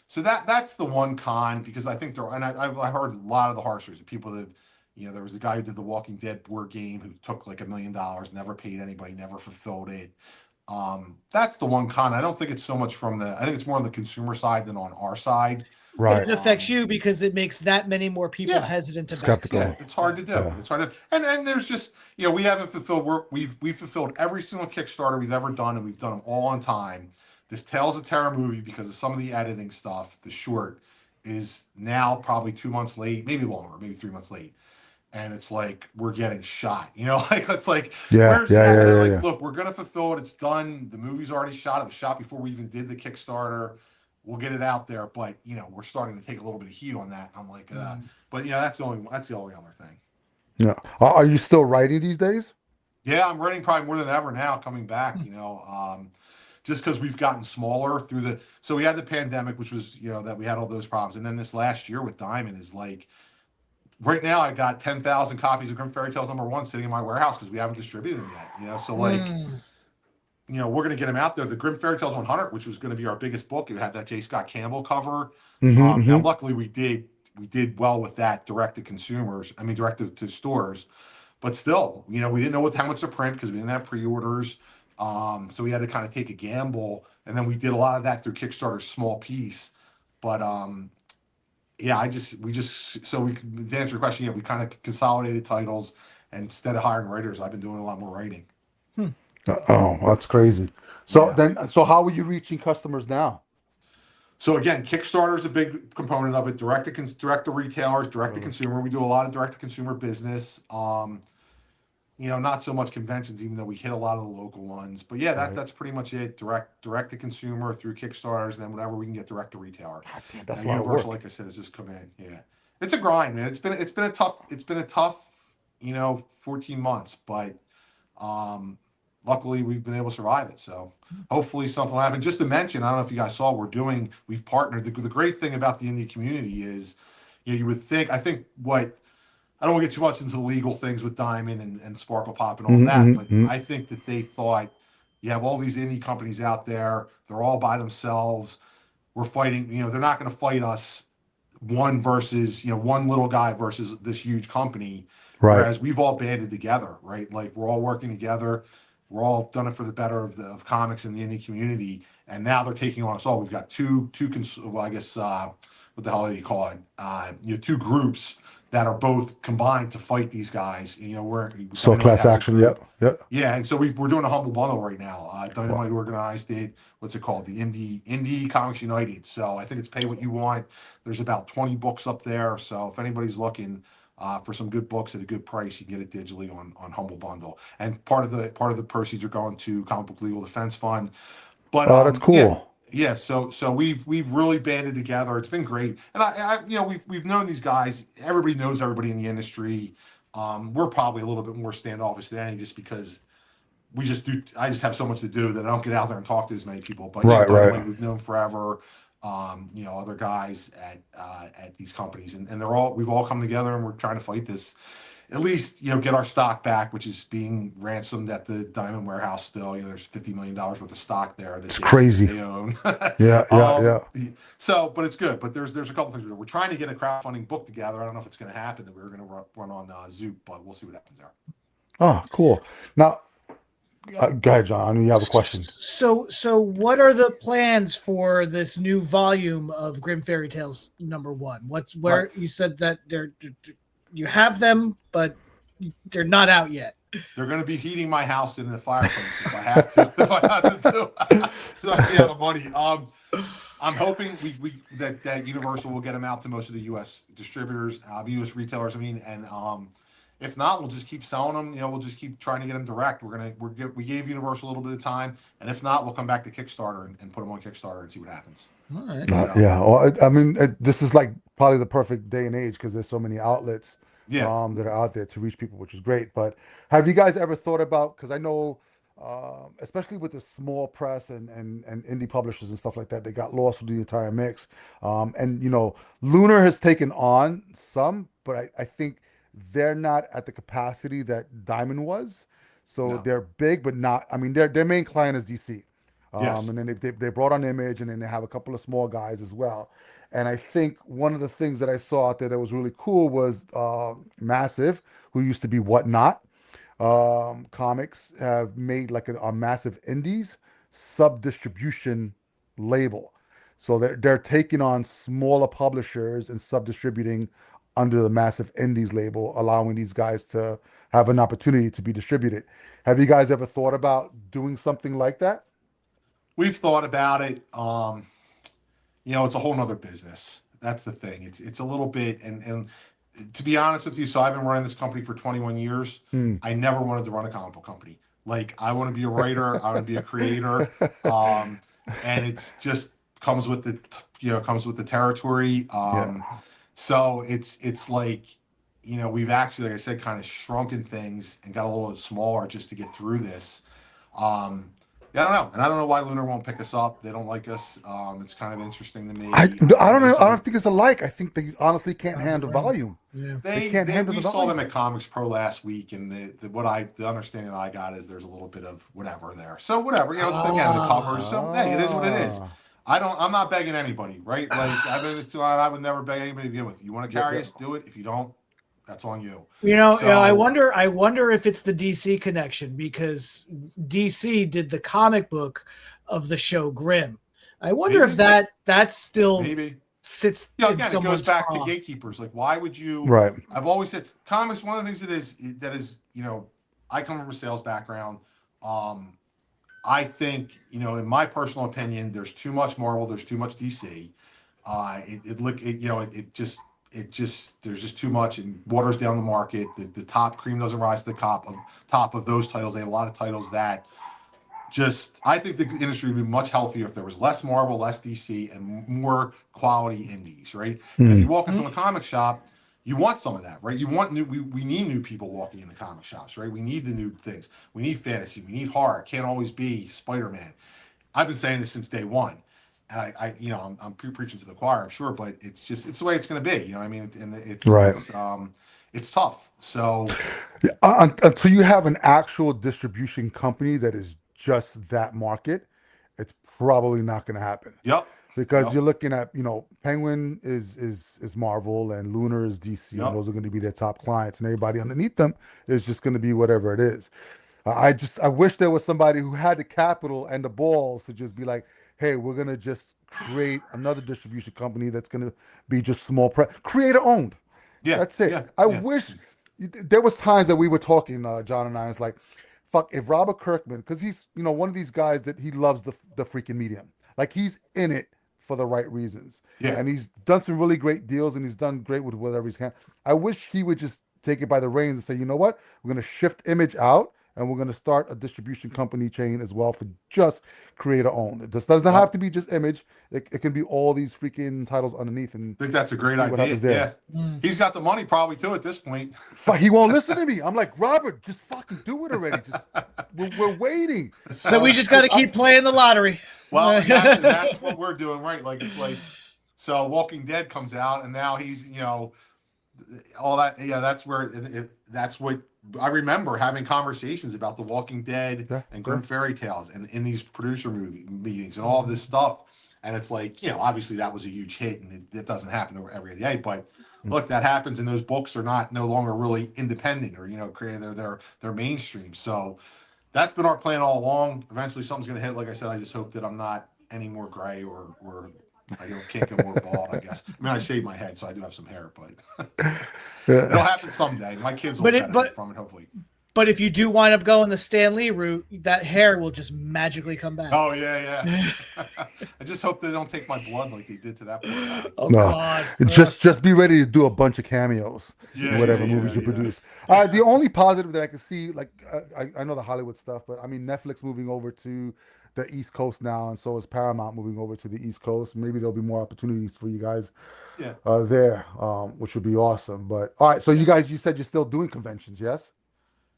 So that's the one con because I think there and I heard a lot of the horror stories of people that there was a guy who did the Walking Dead board game who took like $1 million, never paid anybody, never fulfilled it. That's the one con. I don't think it's so much from the. I think it's more on the consumer side than on our side. But Right. it affects Um, you because it makes that many more people yeah, hesitant to back yeah, Skeptical. something. it's hard Yeah. to do. Yeah. It's hard to, and there's just we haven't fulfilled. We've fulfilled every single Kickstarter we've ever done, and we've done them all on time. This Tales of Terror movie, because of some of the editing stuff, the short is now probably 2 months late, maybe longer, maybe 3 months late. And it's like we're getting shot, like it's like Yeah. where's Yeah. that? Yeah. And I'm Yeah. like, Yeah. look, we're gonna fulfill it. It's done. The movie's already shot. It was shot before we even did the Kickstarter. We'll get it out there, but we're starting to take a little bit of heat on that. I'm like, Mm. but that's the only other thing. Yeah. Are you still writing these days? Yeah, I'm writing probably more than ever now coming back, just because we've gotten smaller through so we had the pandemic, which was, that we had all those problems. And then this last year with Diamond is like, right now I got 10,000 copies of Grimm Fairy Tales #1 sitting in my warehouse because we haven't distributed them yet, So like, Mm. we're going to get them out there. The Grimm Fairy Tales 100, which was going to be our biggest book, it had that J. Scott Campbell cover. Now, Mm-hmm. luckily we did well with that direct to consumers. I mean, direct to stores. But still, we didn't know how much to print because we didn't have pre-orders. So we had to kind of take a gamble, and then we did a lot of that through Kickstarter's small piece. But yeah, to answer your question, yeah, we kind of consolidated titles, and instead of hiring writers, I've been doing a lot more writing. Hmm. Oh, that's crazy. Yeah. So how are you reaching customers now? So again, Kickstarter is a big component of it. Direct to retailers, direct to Really? consumer. We do a lot of direct to consumer business. Not so much conventions, even though we hit a lot of the local ones. But yeah, Right. that's pretty much it. Direct to consumer through Kickstarters, and then whatever we can get direct to retailer. God damn, Now that's a lot of Universal, work. like I said, has just come in. Yeah, it's a grind, man. It's been a tough 14 months, but um, luckily we've been able to survive it. So hopefully something will happen. Just to mention, I don't know if you guys saw, we've partnered. The great thing about the indie community is, you would think. I don't want to get too much into the legal things with Diamond and Sparkle Pop and all Mm-hmm, that, but mm-hmm. I think that they thought you have all these indie companies out there, they're all by themselves. We're fighting, they're not going to fight us one little guy versus this huge company. Right. Whereas we've all banded together, right? Like we're all working together. We're all done it for the better of comics and the indie community. And now they're taking on us all. We've got well, I guess, what the hell do you call it? Two groups that are both combined to fight these guys. So Dynamite class has a action. group. Yep. Yep. Yeah, and so we're doing a humble bundle right now. Wow. Dynamite organized it. What's it called? The Indie Comics United. So I think it's pay what you want. There's about 20 books up there. So if anybody's looking for some good books at a good price, you can get it digitally on Humble Bundle. And part of the proceeds are going to Comic Book Legal Defense Fund. But Oh, that's yeah, cool. yeah. So we've really banded together. It's been great. And we've known these guys. Everybody knows everybody in the industry. We're probably a little bit more standoffish than any, just because we just do. I just have so much to do that I don't get out there and talk to as many people. But yeah, Right. Right. Dynamite we've known forever. Other guys at these companies, and we've all come together, and we're trying to fight this. At least get our stock back, which is being ransomed at the Diamond Warehouse. Still, there's $50 million worth of stock there that It's they think crazy. they own. Yeah. Yeah. um, Yeah. so, but it's good. But there's a couple things we're doing. We're trying to get a crowdfunding book together. I don't know if it's going to happen. That we were going to run on Zoop, but we'll see what happens there. Oh, cool. Now, go ahead, John. I know you have a question. So what are the plans for this new volume of Grimm Fairy Tales #1? What's Right. where you said that you have them, but they're not out yet. They're going to be heating my house in the fireplace if I have to. If I have to do, so I have the money. I'm hoping that Universal will get them out to most of the U.S. distributors, U.S. retailers. I mean, and if not, we'll just keep selling them. We'll just keep trying to get them direct. We gave Universal a little bit of time, and if not, we'll come back to Kickstarter and put them on Kickstarter and see what happens. All right. So Yeah. Well, I mean, this is like probably the perfect day and age because there's so many outlets yeah, that are out there to reach people, which is great. But have you guys ever thought about? Because I know, especially with the small press and indie publishers and stuff like that, they got lost with the entire mix. And Lunar has taken on some, but I think they're not at the capacity that Diamond was. So no, they're big, but not. I mean, their main client is DC. yes, And then they brought on Image, and then they have a couple of small guys as well. And I think one of the things that I saw out there that was really cool was Massive, who used to be Whatnot. Comics have made like a massive indies sub distribution label. So they're taking on smaller publishers and sub distributing under the massive indies label, allowing these guys to have an opportunity to be distributed. Have you guys ever thought about doing something like that? We've thought about it. It's a whole nother business. That's the thing. It's a little bit, and to be honest with you, so I've been running this company for 21 years. Hmm. I never wanted to run a comic book company. Like I want to be a writer, I want to be a creator, and it's just comes with the comes with the territory. Yeah. So it's like we've actually, like I said, kind of shrunken things and got a little smaller just to get through this. Um, yeah, I don't know, and I don't know why Lunar won't pick us up. They don't like us. It's kind of interesting to me. I I I don't know know. I some don't think it's alike. I think they honestly can't handle Right. volume. Yeah. They can't handle we the saw them volume. at Comics Pro last week, and the understanding that I got is there's a little bit of whatever there. So whatever, it's again the covers. So hey, it is what it is. Ah. I'm not begging anybody, right? Like I've been in this too long. I would never beg anybody to begin with. You want to Yeah, carry yeah. us, do it. If you don't, that's on you. I So wonder. I wonder if it's the DC connection because DC did the comic book of the show Grimm. I wonder if maybe, that still maybe. sits in Again, it goes someone's back to craw. gatekeepers. Like, why would you? Right. I've always said comics. One of the things that is, I come from a sales background. Um, I think, in my personal opinion, there's too much Marvel, there's too much DC. It look, it, you know, it just, there's just too much and waters down the market. The top cream doesn't rise to the top of those titles. They have a lot of titles that just, I think the industry would be much healthier if there was less Marvel, less DC, and more quality indies, right? And if Hmm. you walk into a comic shop, you want some of that, right? You want we need new people walking in the comic shops, right? We need the new things. We need fantasy. We need horror. It can't always be Spider-Man. I've been saying this since day one. And I'm preaching to the choir, I'm sure, but it's the way it's going to be. You know what I mean? And Right. it's tough. So, Yeah, until you have an actual distribution company that is just that market, it's probably not going to happen yep, because yep, you're looking at, Penguin is Marvel and Lunar is DC, and yep. those are going to be their top clients, and everybody underneath them is just going to be whatever it is. I wish there was somebody who had the capital and the balls to just be like, hey, we're gonna just create another distribution company that's gonna be just creator owned. Yeah, That's it. yeah, I yeah, wish there was times that we were talking, John and I, was like, fuck, if Robert Kirkman, because he's one of these guys that he loves the freaking medium, like he's in it for the right reasons, yeah. and he's done some really great deals, and he's done great with whatever he's can. I wish he would just take it by the reins and say, you know what, we're gonna shift Image out. And we're going to start a distribution company chain as well for just creator owned. It just doesn't have Yep. to be just Image. It can be all these freaking titles underneath and I think that's a great see what idea. happens there. Yeah. He's got the money probably too at this point. Fuck, he won't listen to me. I'm like, Robert, just fucking do it already. Just we're waiting. So we just got to 'Cause keep playing the lottery. Well, that's what we're doing, right? Like it's like so Walking Dead comes out and now he's, all that, yeah, that's where that's what I remember having conversations about The Walking Dead Yeah, and yeah. Grimm Fairy Tales and in these producer movie meetings and all of this stuff. And it's like, obviously that was a huge hit and it doesn't happen over every day. But look, that happens and those books are no longer really independent or, created they're mainstream. So that's been our plan all along. Eventually something's gonna hit. Like I said, I just hope that I'm not any more gray or can't go more bald, I guess. I mean I shave my head, so I do have some hair, but it'll Yeah. happen someday. My kids will But benefit from it, hopefully. but if you do wind up going the Stan Lee route, that hair will just magically come back. Oh yeah, yeah. I just hope they don't take my blood like they did to that poor guy. Oh No, God. just be ready to do a bunch of cameos in Yeah, whatever yeah, movies you yeah. produce. The only positive that I can see, like I know the Hollywood stuff, but I mean Netflix moving over to the East Coast now, and so is Paramount moving over to the East Coast. Maybe there'll be more opportunities for you guys Yeah, there, which would be awesome. But all right, so yeah. you said you're still doing conventions, yes?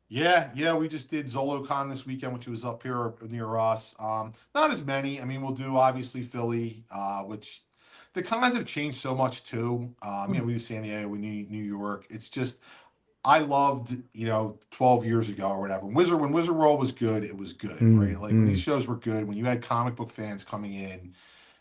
Yeah. We just did ZoloCon this weekend, which was up here near us. Not as many. I mean, we'll do obviously Philly, which the cons have changed so much too. We do San Diego, we need New York. It's just I loved, 12 years ago or whatever. When Wizard World was good, it was good, right? Mm, Like when these mm, shows were good, when you had comic book fans coming in,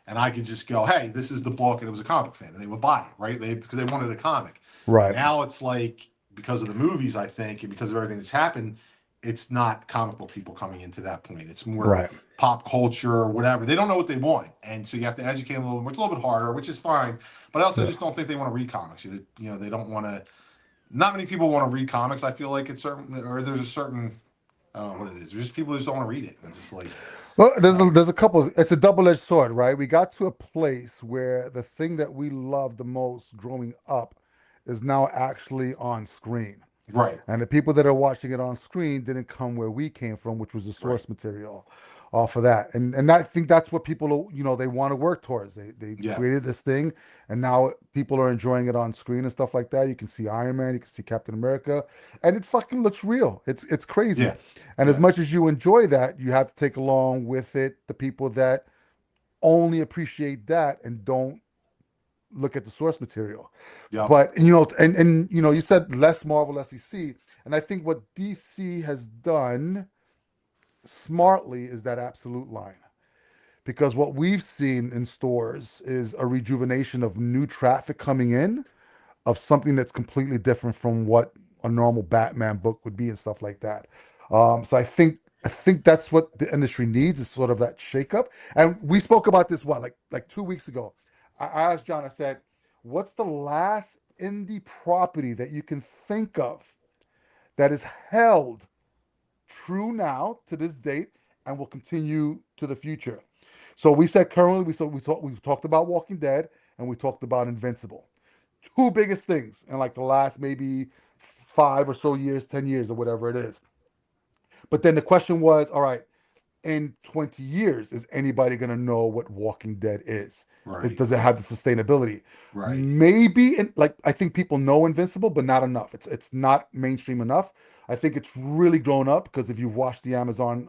and I could just go, "Hey, this is the book," and it was a comic book fan, and they would buy it, right? Because they wanted a comic. right. Now it's like because of the movies, I think, and because of everything that's happened, it's not comic book people coming into that point. It's more Right. pop culture or whatever. They don't know what they want, and so you have to educate them a little bit. It's a little bit harder, which is fine. But I also Yeah. just don't think they want to read comics. They don't want to. Not many people want to read comics. I feel like it's certain, or there's a certain, I don't know what it is. There's just people who just don't want to read it. And just like, Well, so, there's a couple. It's a double-edged sword, right? We got to a place where the thing that we loved the most growing up is now actually on screen. right, And the people that are watching it on screen didn't come where we came from, which was the right, source material off of that. And I think that's what people, they want to work towards. They yeah, created this thing, and now people are enjoying it on screen and stuff like that. You can see Iron Man, you can see Captain America, and it fucking looks real. It's crazy. yeah, And as yeah, much as you enjoy that, you have to take along with it the people that only appreciate that and don't look at the source material. yep, But you said less Marvel, less DC, and I think what DC has done smartly is that absolute line. Because what we've seen in stores is a rejuvenation of new traffic coming in, of something that's completely different from what a normal Batman book would be and stuff like that. So I think that's what the industry needs, is sort of that shakeup. And we spoke about this like 2 weeks ago. I asked John. I said, "What's the last indie property that you can think of that is held true now to this date and will continue to the future?" So we said currently we talked about Walking Dead and we talked about Invincible. Two biggest things in like the last maybe 5 or so years, 10 years, or whatever it is. But then the question was, all right, in 20 years, is anybody going to know what Walking Dead is? right, Does it have the sustainability? right, Maybe, like I think people know Invincible, but not enough. It's not mainstream enough. I think it's really grown up because if you've watched the Amazon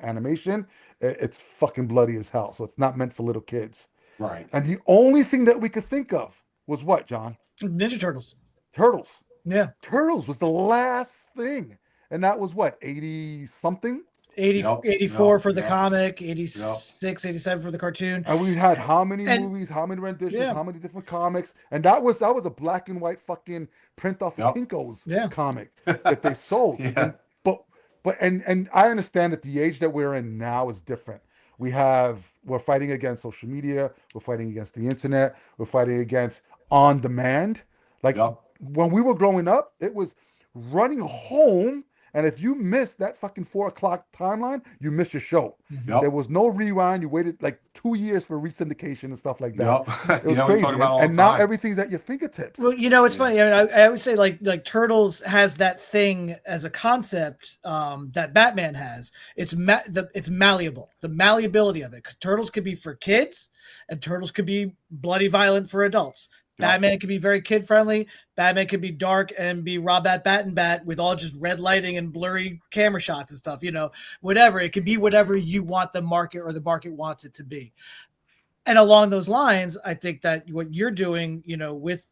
animation, it's fucking bloody as hell. So it's not meant for little kids. right. And the only thing that we could think of was what, John? Ninja Turtles. Turtles. Yeah. Turtles was the last thing. And that was what, 80 something? 80, Yep, 84 yep, for the yep, comic, yep, 86, 87 for the cartoon. And we had how many And movies, how many renditions, yeah, how many different comics, and that was a black and white fucking print off of yep. Kinko's yeah. comic that they sold. Yeah, And I understand that the age that we're in now is different. We're fighting against social media, we're fighting against the internet, we're fighting against on demand. Like yep, when we were growing up, it was running home, and if you missed that fucking 4 o'clock timeline, you missed your show. Mhm. There yep, was no rewind. You waited like 2 years for resyndication and stuff like that. yep. It was We talk crazy. about And, it all and the now time. everything's at your fingertips. Well, it's Yeah, funny. I mean, I would say like Turtles has that thing as a concept that Batman has. It's malleable. The malleability of it. 'Cause Turtles could be for kids, and Turtles could be bloody violent for adults. yep, Batman could be very kid friendly. Batman could be dark and be Rob Bat and Bat with all just red lighting and blurry camera shots and stuff. Whatever. It could be whatever you want the market or the market wants it to be. And along those lines, I think that what you're doing, with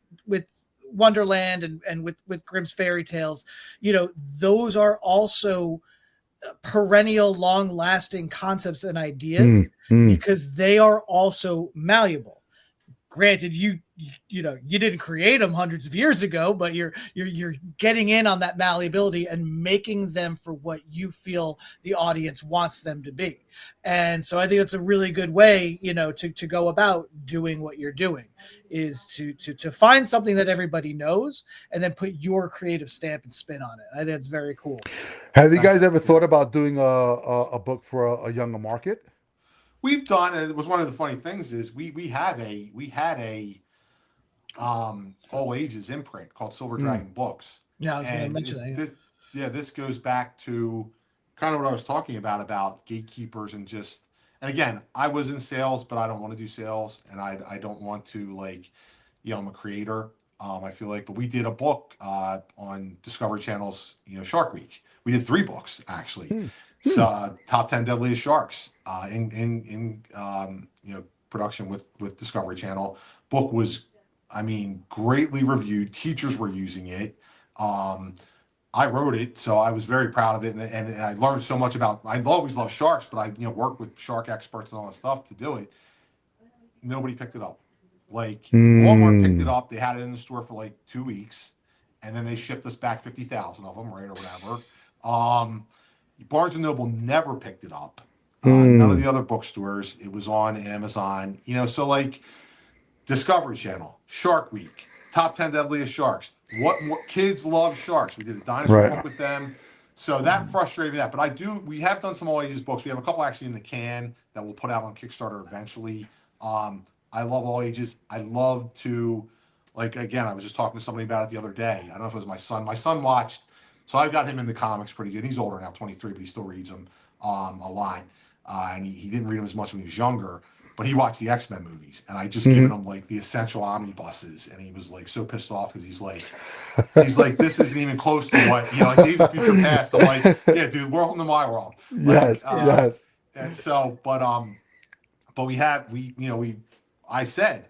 Wonderland and with Grimm's Fairy Tales, those are also perennial, long-lasting concepts and ideas Mm, mm. because they are also malleable. Granted, you didn't create them hundreds of years ago, but you're getting in on that malleability and making them for what you feel the audience wants them to be. And so I think it's a really good way, to go about doing what you're doing, is to find something that everybody knows and then put your creative stamp and spin on it. I think it's very cool. Have you thank guys you. ever Yeah. thought about doing a book for a younger market? We've done, and it was one of the funny things is we had a all ages imprint called Silver Mm, Dragon Books, Yeah, I was going to and mention is that. Yeah. this yeah this goes back to kind of what I was talking about gatekeepers and just, and again, I was in sales, but I don't want to do sales, and I don't want to, like, I'm a creator. I feel like, but we did a book on Discovery Channel's Shark Week. We did 3 books actually. mm, So mm. top 10 deadliest sharks in production with Discovery Channel. Book was, I mean, greatly reviewed. Teachers were using it. Um, I wrote it, so I was very proud of it, and I learned so much about. I always loved sharks, but I worked with shark experts and all that stuff to do it. Nobody picked it up. Like, Walmart picked it Mm. up. They had it in the store for like 2 weeks, and then they shipped us back 50,000 of them, right, or whatever. Um, Barnes and Noble never picked it up. None of Mm. the other bookstores. It was on Amazon. So like Discovery Channel, Shark Week, Top 10 Deadliest Sharks. What more? Kids love sharks. We did a dinosaur book Right. with them. So that frustrated me. But we have done some all ages books. We have a couple actually in the can that we'll put out on Kickstarter eventually. I love all ages. I love to, like, again, I was just talking to somebody about it the other day. I don't know if it was my son. My son watched, so I've got him in the comics pretty good. He's older now, 23, but he still reads them a lot. And he didn't read them as much when he was younger, but he watched the X-Men movies, and I just given Mhm. him like the essential omnibuses, and he was like so pissed off because he's like, this isn't even close to what, like Days of Future Past. I'm like, yeah, dude, welcome to my world. Like, Yes, Yeah. yes. and so, but I said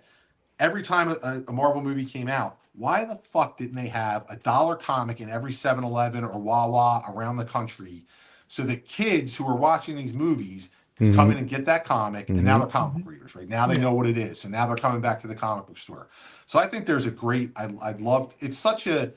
every time a Marvel movie came out, why the fuck didn't they have a dollar comic in every 7-Eleven or Wawa around the country so the kids who are watching these movies could come in Hmm. and get that comic, and now Hmm. they're comic book Mhm. readers, right? Now they Yeah. know what it is. So now they're coming back to the comic book store. So I think there's a great, I'd love, it's such a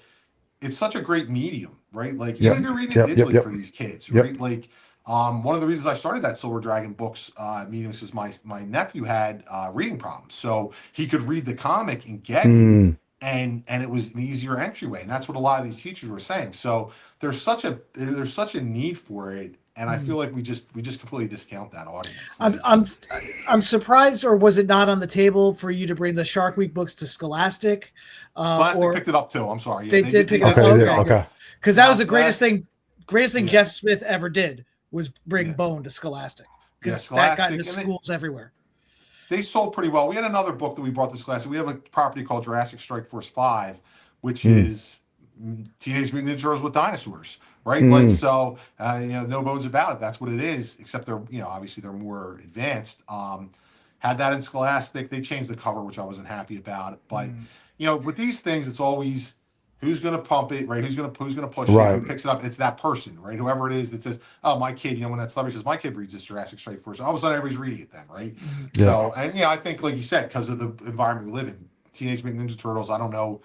great medium, right? Like even Yep. if you're reading it Yep. Yep. digitally Yep. for these kids, Yep. right? Like one of the reasons I started that Silver Dragon books medium is my nephew had reading problems, so he could read the comic and get it, Mm. and it was an easier entryway, and that's what a lot of these teachers were saying. So there's such a need for it, and I Mhm. feel like we just completely discount that audience. I'm Like, I'm I'm surprised, or was it not on the table for you to bring the Shark Week books to Scholastic, Scholastic or picked it up too. I'm sorry, yeah, they they did did they pick it up? did Okay. Oh, They pick it did. okay, up. good, Okay. because that Now was the greatest Scholastic, thing yeah, Jeff Smith ever did was bring yeah, Bone to Scholastic, yeah, because that got into Scholastic, and it. schools everywhere. They sold pretty well. We had another book that we brought this class. We have a property called Jurassic Strike Force 5, which Mm. is Teenage Mutant Ninja Turtles with dinosaurs, right? Like, Mm. so, no bones about it. That's what it is, except they're, obviously they're more advanced. Had that in Scholastic. They changed the cover, which I wasn't happy about. But, Mm. with these things, it's always who's going to pump it, right? Who's going to push it? Right. Who picks it up? It's that person, right? Whoever it is that says, "Oh, my kid," when that celebrity says, "My kid reads this Jurassic Strike Force," all of a sudden everybody's reading it then, right? Mhm. Yeah. So, and I think, like you said, because of the environment we live in, Teenage Mutant Ninja Turtles. I don't know.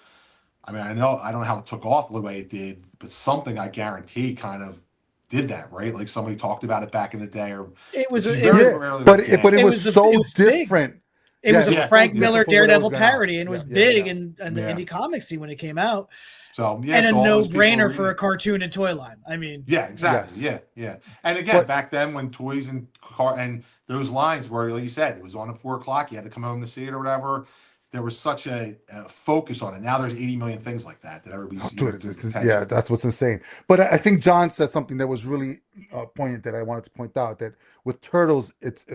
I mean, I don't know how it took off the way it did, but something I guarantee kind of did that, right? Like somebody talked about it back in the day, or It was because you a, it very Yeah. was rarely But would it, but get. it it was was so it was big. different. It Yeah. was It a Yeah, was so Frank yeah, Miller different from what it was Daredevil going out. parody, and it Yeah. was Yeah. big Yeah. in the yeah. indie comic scene when it came out, So yeah, and a so all no those people are brainer reading for a it. cartoon and toy line. I mean, Yeah, exactly. Yes. Yeah, yeah. And again, But back then when toys and car and those lines were, like you said, it was on at 4 o'clock. You had to come home to see it or whatever. There was such a focus on it. Now there's 80 million things like that oh, everybody's dude, giving yeah, attention. that's what's insane. But I think John said something that was really poignant that I wanted to point out that with turtles, it's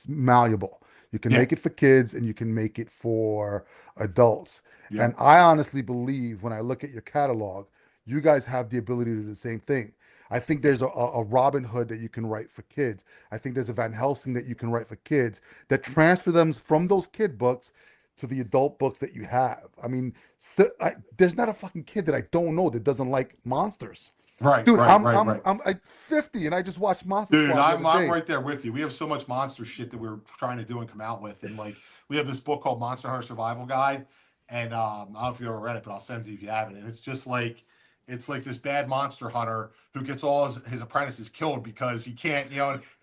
malleable. You can Yeah, make it for kids and you can make it for adults. And yep, I honestly believe when I look at your catalog, you guys have the ability to do the same thing. I think there's a Robin Hood that you can write for kids. I think there's a Van Helsing that you can write for kids that transfer them from those kid books to the adult books that you have. I mean, so, there's not a fucking kid that I don't know that doesn't like monsters. right, Dude, right, I'm right, I'm right. I'm, I'm 50 and I just watched Monster Dude, Squad the other I'm day. right there with you. We have so much monster shit that we're trying to do and come out with, and like we have this book called Monster Hunter Survival Guide, and I don't know if you ever read it, but I'll send it to you if you haven't. And it's just like this bad monster hunter who gets all his apprentices killed because he can't,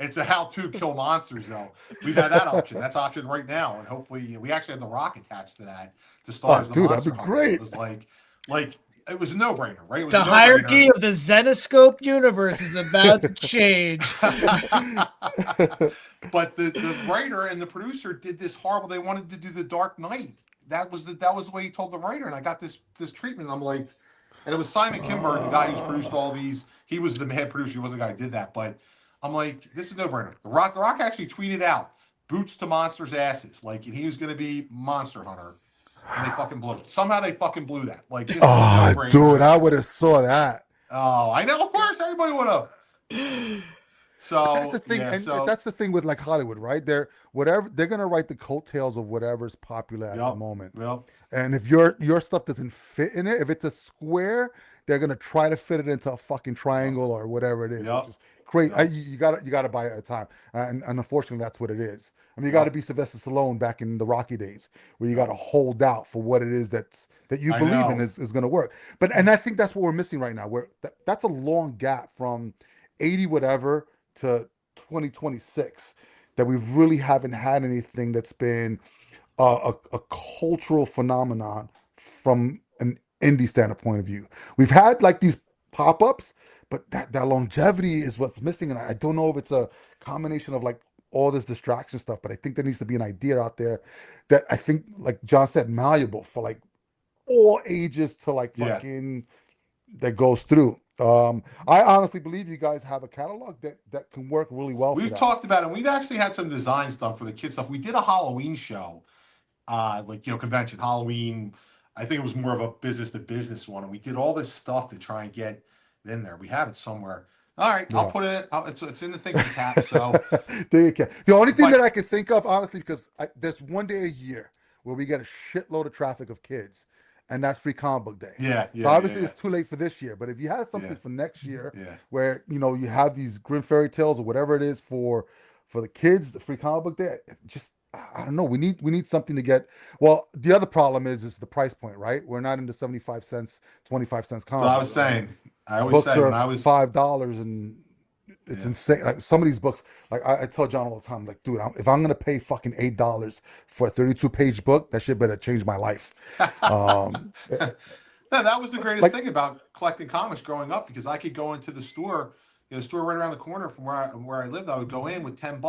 it's a how-to kill monsters though. We've had that option. That's option right now, and hopefully we actually have the Rock attached to that to star Oh, as the dude, that'd be monster hunter. And it great. was like it was a no-brainer, right? It was a the no-brainer. hierarchy of the Zenescope universe is about to change. But the writer and the producer did this horrible. They wanted to do the Dark Knight. That was the way he told the writer, and I got this treatment. And I'm like, and it was Simon Kinberg, the guy who's produced all these. He was the head producer. He wasn't the guy who did that. But I'm like, this is no brainer. The Rock actually tweeted out boots to monsters' asses, like, and he was going to be Monster Hunter, and they fucking blew it. Somehow they fucking blew that. Like, this is a no Oh, dude, brainer. I would have saw that. Oh, I know. Of course, everybody would have. But that's the So thing, yeah. and So that's the thing with like Hollywood, right? They're gonna write the coattails of whatever's popular at the yep. moment. Yep. And if your stuff doesn't fit in it, if it's a square, they're gonna try to fit it into a fucking Yep. triangle or whatever it is, which Yep. is crazy. Yep. You gotta buy it at a time, and unfortunately, that's what it is. I mean, you gotta Yep. be Sylvester Stallone back in the Rocky days, where you Yep. gotta hold out for what it is that you I believe in know. is gonna work. And I think that's what we're missing right now. Where that's a long gap from 80 whatever to 2026 that we really haven't had anything that's been a cultural phenomenon from an indie standpoint of view. We've had like these pop-ups, but that longevity is what's missing. And I don't know if it's a combination of like all this distraction stuff, but I think there needs to be an idea out there that I think, like John said, malleable for like all ages to like Yeah. fucking that goes through. I honestly believe you guys have a catalog that can work really well for We've that. talked about it. We've actually had some designs done for the kids stuff. We did a Halloween show, like convention Halloween. I think it was more of a business to business one, and we did all this stuff to try and get it in there. We have it somewhere. All right, I'll Yeah. put it. It's in the thinking cap. So There you go. The only if thing I that I can think of, honestly, because there's one day a year where we get a shitload of traffic of kids, and that's Free Comic Book Day. yeah So yeah obviously yeah it's too late for this year. But if you had yeah something for next year, yeah where you have these Grimm Fairy Tales or whatever it is for the kids, the Free Comic Book Day, just I don't know. We need something to get. Well, the other problem is the price point, right? We're not into 75 cents, 25 cents so comic I book. was saying, I always Books say are when I was $5 and it's yeah insane. Like some of these books, like I tell John all the time, like, dude, if I'm gonna pay fucking $8 for a 32-page book, that shit better change my life. Eh, No, that was the greatest like, thing about collecting comics growing up because I could go into the store, the store right around the corner from where I lived. I would go in with $10,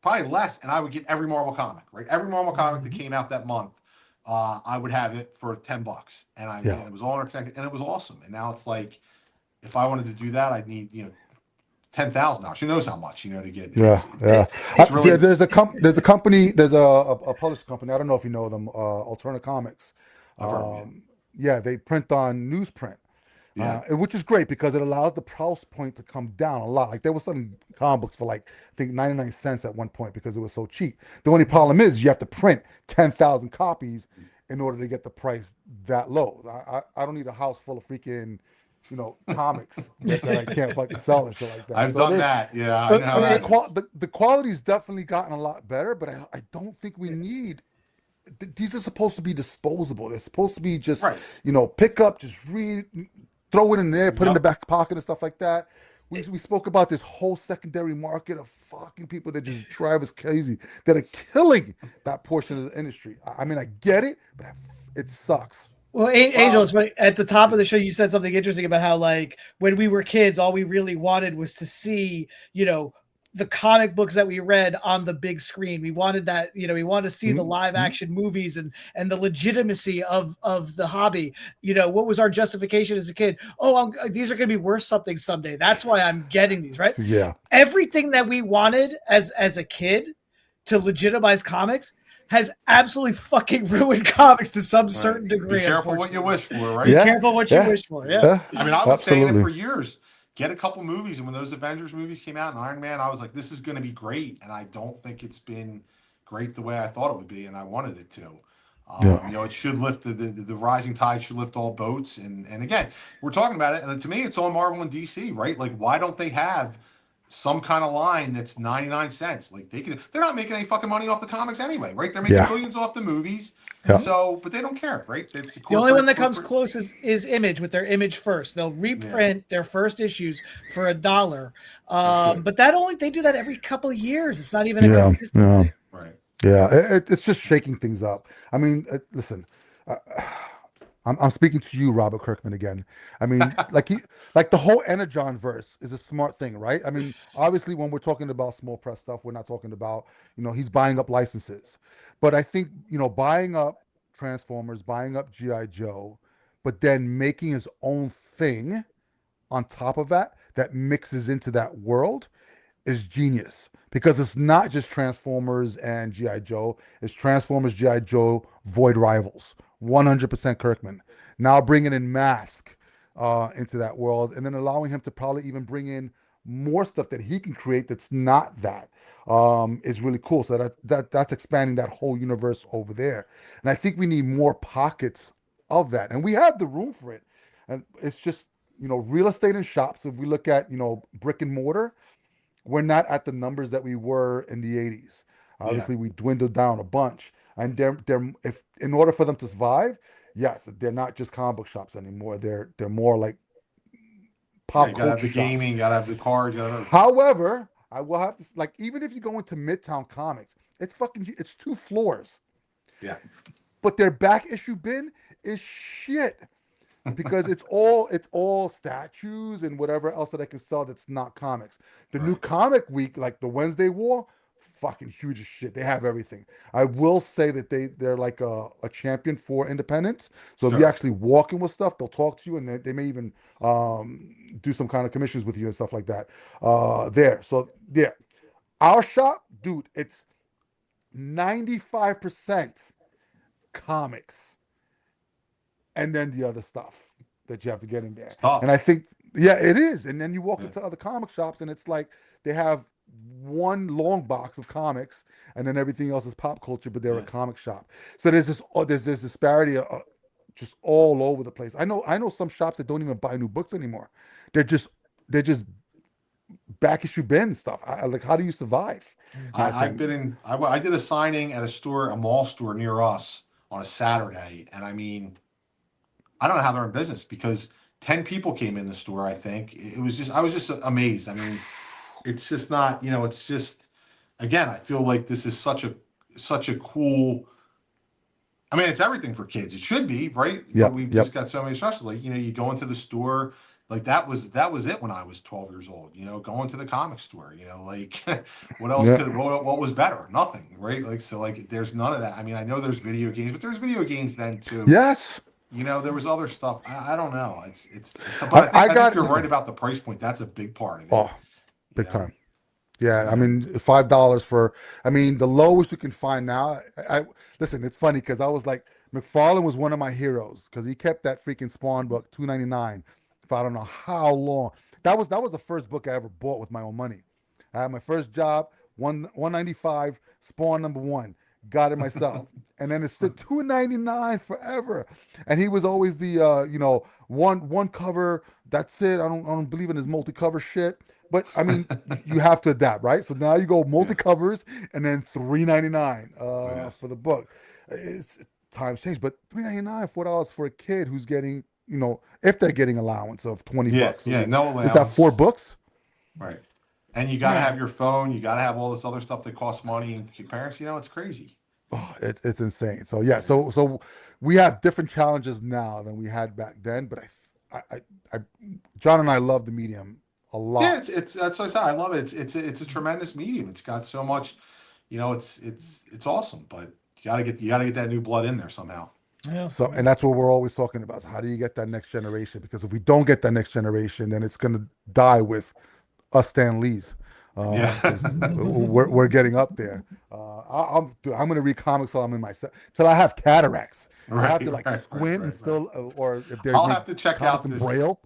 probably less, and I would get every Marvel comic, right? Every Marvel comic that Mhm. came out that month, I would have it for $10, and yeah, it was all interconnected, and it was awesome. And now it's like, if I wanted to do that, I'd need $10,000. Who knows how much to get yeah, yeah. it's really There's a publishing company. I don't know if you know them, Alterna Comics. I've heard yeah Yeah, they print on newsprint. yeah Which is great because it allows the price point to come down a lot. Like there was some comic books for like I think 99 cents at one point because it was so cheap. The only problem is you have to print 10,000 copies in order to get the price that low. I don't need a house full of freaking comics that I can't fucking sell and shit like that. I've So done there's that. Yeah, I know But how I mean that is. the quality's definitely gotten a lot better, but I don't think we need these are supposed to be disposable. They're supposed to be just, Right. pick up, just read, throw it in there, put it in the Yep. back pocket and stuff like that. We spoke about this whole secondary market of fucking people that just drive us crazy, that are killing that portion of the industry. I mean, I get it, but it sucks. Well, Angel, it's Well, funny. At the top of the show, you said something interesting about how, like, when we were kids, all we really wanted was to see, the comic books that we read on the big screen. We wanted that, we wanted to see the live Mm-hmm. action movies and the legitimacy of the hobby. What was our justification as a kid? Oh, these are going to be worth something someday. That's why I'm getting these, right? Yeah, Everything that we wanted as a kid to legitimize comics has absolutely fucking ruined comics to some right. certain Be degree, careful what you unfortunately. wish for, Be right? yeah, careful what you yeah, wish for. Yeah. yeah, I mean, I was saying it absolutely. for years. Get a couple movies, and when those Avengers movies came out and Iron Man, I was like, this is going to be great. And I don't think it's been great the way I thought it would be, and I wanted it to. Yeah, It should lift the rising tide should lift all boats. And again, we're talking about it, and to me, it's all Marvel and DC, right? Like, why don't they have some kind of line that's 99 cents? Like they're not making any fucking money off the comics anyway, right? They're making yeah, billions off the movies. yeah, So, but they don't care, right? It's a The only one that comes corporate. close is Image with their Image First. They'll Yeah, reprint their first issues for $1. that's good. But they do that every couple of years. It's not even a yeah, consistent yeah. thing. Right. Yeah, it's just shaking things up. I mean, listen, uh, I'm speaking to you, Robert Kirkman, again. I mean, like the whole Energon verse is a smart thing, right? I mean, obviously, when we're talking about small press stuff, we're not talking about he's buying up licenses, but I think buying up Transformers, buying up GI Joe, but then making his own thing on top of that mixes into that world is genius because it's not just Transformers and GI Joe. It's Transformers, GI Joe, Void Rivals. 100% Kirkman. Now bringing in Mask into that world, and then allowing him to probably even bring in more stuff that he can create that's not that is really cool. So that's expanding that whole universe over there. And I think we need more pockets of that, and we have the room for it. And it's just real estate and shops. If we look at brick and mortar, we're not at the numbers that we were in the 80s. Yeah. Obviously, we dwindled down a bunch. And they're if in order for them to survive, yes, they're not just comic book shops anymore. They're more like Yeah, pop you gotta have culture the shops. gaming, you gotta have the cards, you gotta have everything. However, I will have to like even if you go into Midtown Comics, it's 2 floors, Yeah. but their back issue bin is shit because it's all statues and whatever else that I can sell that's not comics. The new Right. comic week, like the Wednesday War, fucking huge as shit. They have everything. I will say that they're like a champion for independence. So if you Sure. actually walk in with stuff, they'll talk to you and they may even do some kind of commissions with you and stuff like that. There. So yeah. Our shop, dude, it's 95% comics and then the other stuff that you have to get in there. It's And I tough. think, yeah, it is. And then you walk Yeah. into other comic shops, and it's like they have one long box of comics, and then everything else is pop culture, but they're a Yeah. comic shop. So there's this disparity just all over the place. I know some shops that don't even buy new books anymore. They're just back issue bin stuff. Like, how do you survive? My I've thing. been in. I did a signing at a store, a mall store near us on a Saturday, and I mean, I don't know how they're in business because 10 people came in the store. I think it was just. I was just amazed. I mean, it's just not. It's just. Again, I feel like this is such a cool. I mean, it's everything for kids. It should be, right? But Yep, we've just yep, got so many specials. Like, you go into the store, like that was it when I was 12 years old. Going to the comic store. Like what else yeah. what was better? Nothing, right? Like so, like there's none of that. I mean, I know there's video games, but there's video games then too. Yes. There was other stuff. I don't know. It's. But I I think I I think got you're right listen. about the price point. That's a big part of it. Oh, You big know. time. Yeah, I Yeah. mean $5 for. I mean the lowest we can find now. I listen. It's funny because I was like McFarlane was one of my heroes because he kept that freaking Spawn book 2.99 for I don't know how long. That was the first book I ever bought with my own money. I had my first job, 195 Spawn #1. Got it myself, and then it stood 2.99 forever. And he was always the one cover. That's it. I don't believe in his multi cover shit. But I mean, you have to adapt, right? So now you go multi Yeah. covers and then 3.99 Yeah. for the book. It's times change, but 3.99, $4 for a kid who's getting, if they're getting allowance of 20 Yeah. bucks a Yeah. week. No Is that four allowance. books? Right. And you got to have Man, your phone. You got to have all this other stuff that costs money. And your parents, it's crazy. oh, it's insane. So yeah, Yeah. so we have different challenges now than we had back then. But I John and I love the medium a Yeah. lot. It's that's what I said. I love it. It's a tremendous medium. It's got so much. It's awesome. But you gotta get that new blood in there somehow. Yeah. So, and that's what we're always talking about. So how do you get that next generation? Because if we don't get that next generation, then it's going to die with us Stan Lees. Yeah. Because we're getting up there. I'm going to read comics till I'm in my till I have cataracts. I have to Right. like Right. Right. squint and Right. Right. still, or if they I'll make have to check comics out in this. Braille.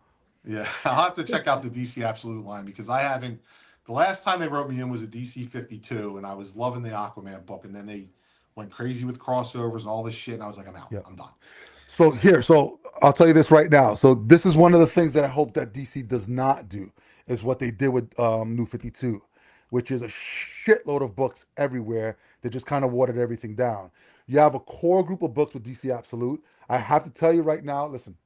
Yeah. I'll have to check out the DC Absolute line because I haven't. The last time they wrote me in was a DC 52, and I was loving the Aquaman book, and then they went crazy with crossovers and all this shit, and I was like, I'm out. Yeah. I'm done. So I'll tell you this right now. So this is one of the things that I hope that DC does not do is what they did with New 52, which is a shitload of books everywhere. They just kind of watered everything down. You have a core group of books with DC Absolute. I have to tell you right now, listen,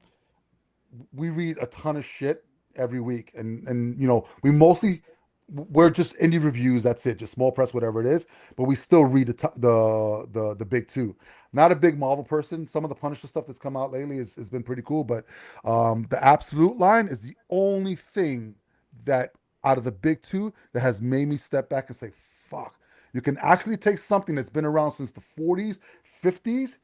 we read a ton of shit every week, and we mostly we're just indie reviews. That's it, just small press, whatever it is. But we still read the big two. Not a big Marvel person. Some of the Punisher stuff that's come out lately has been pretty cool, but the Absolute line is the only thing that out of the big two that has made me step back and say, "Fuck." You can actually take something that's been around since the 40s, 50s,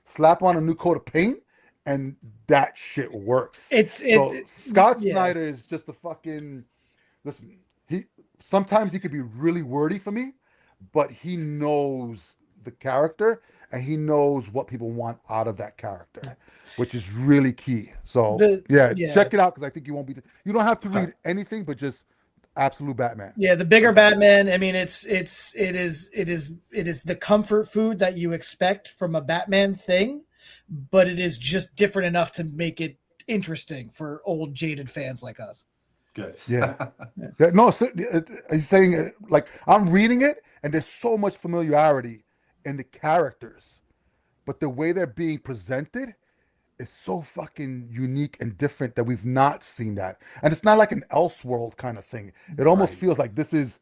slap on a new coat of paint, and that shit works. It's So Scott yeah. Snyder is just a fucking listen. He sometimes he could be really wordy for me, but he knows the character and he knows what people want out of that character, which is really key. So The yeah, yeah. check it out because I think you won't be. You don't have to Okay. read anything, but just Absolute Batman. Yeah, the bigger Okay. Batman. I mean, it is the comfort food that you expect from a Batman thing, but it is just different enough to make it interesting for old jaded fans like us. Good. Yeah. Yeah. Yeah, no, he's saying like I'm reading it, and there's so much familiarity in the characters, but the way they're being presented is so fucking unique and different that we've not seen that. And it's not like an Elseworld kind of thing. It almost Right. feels like this is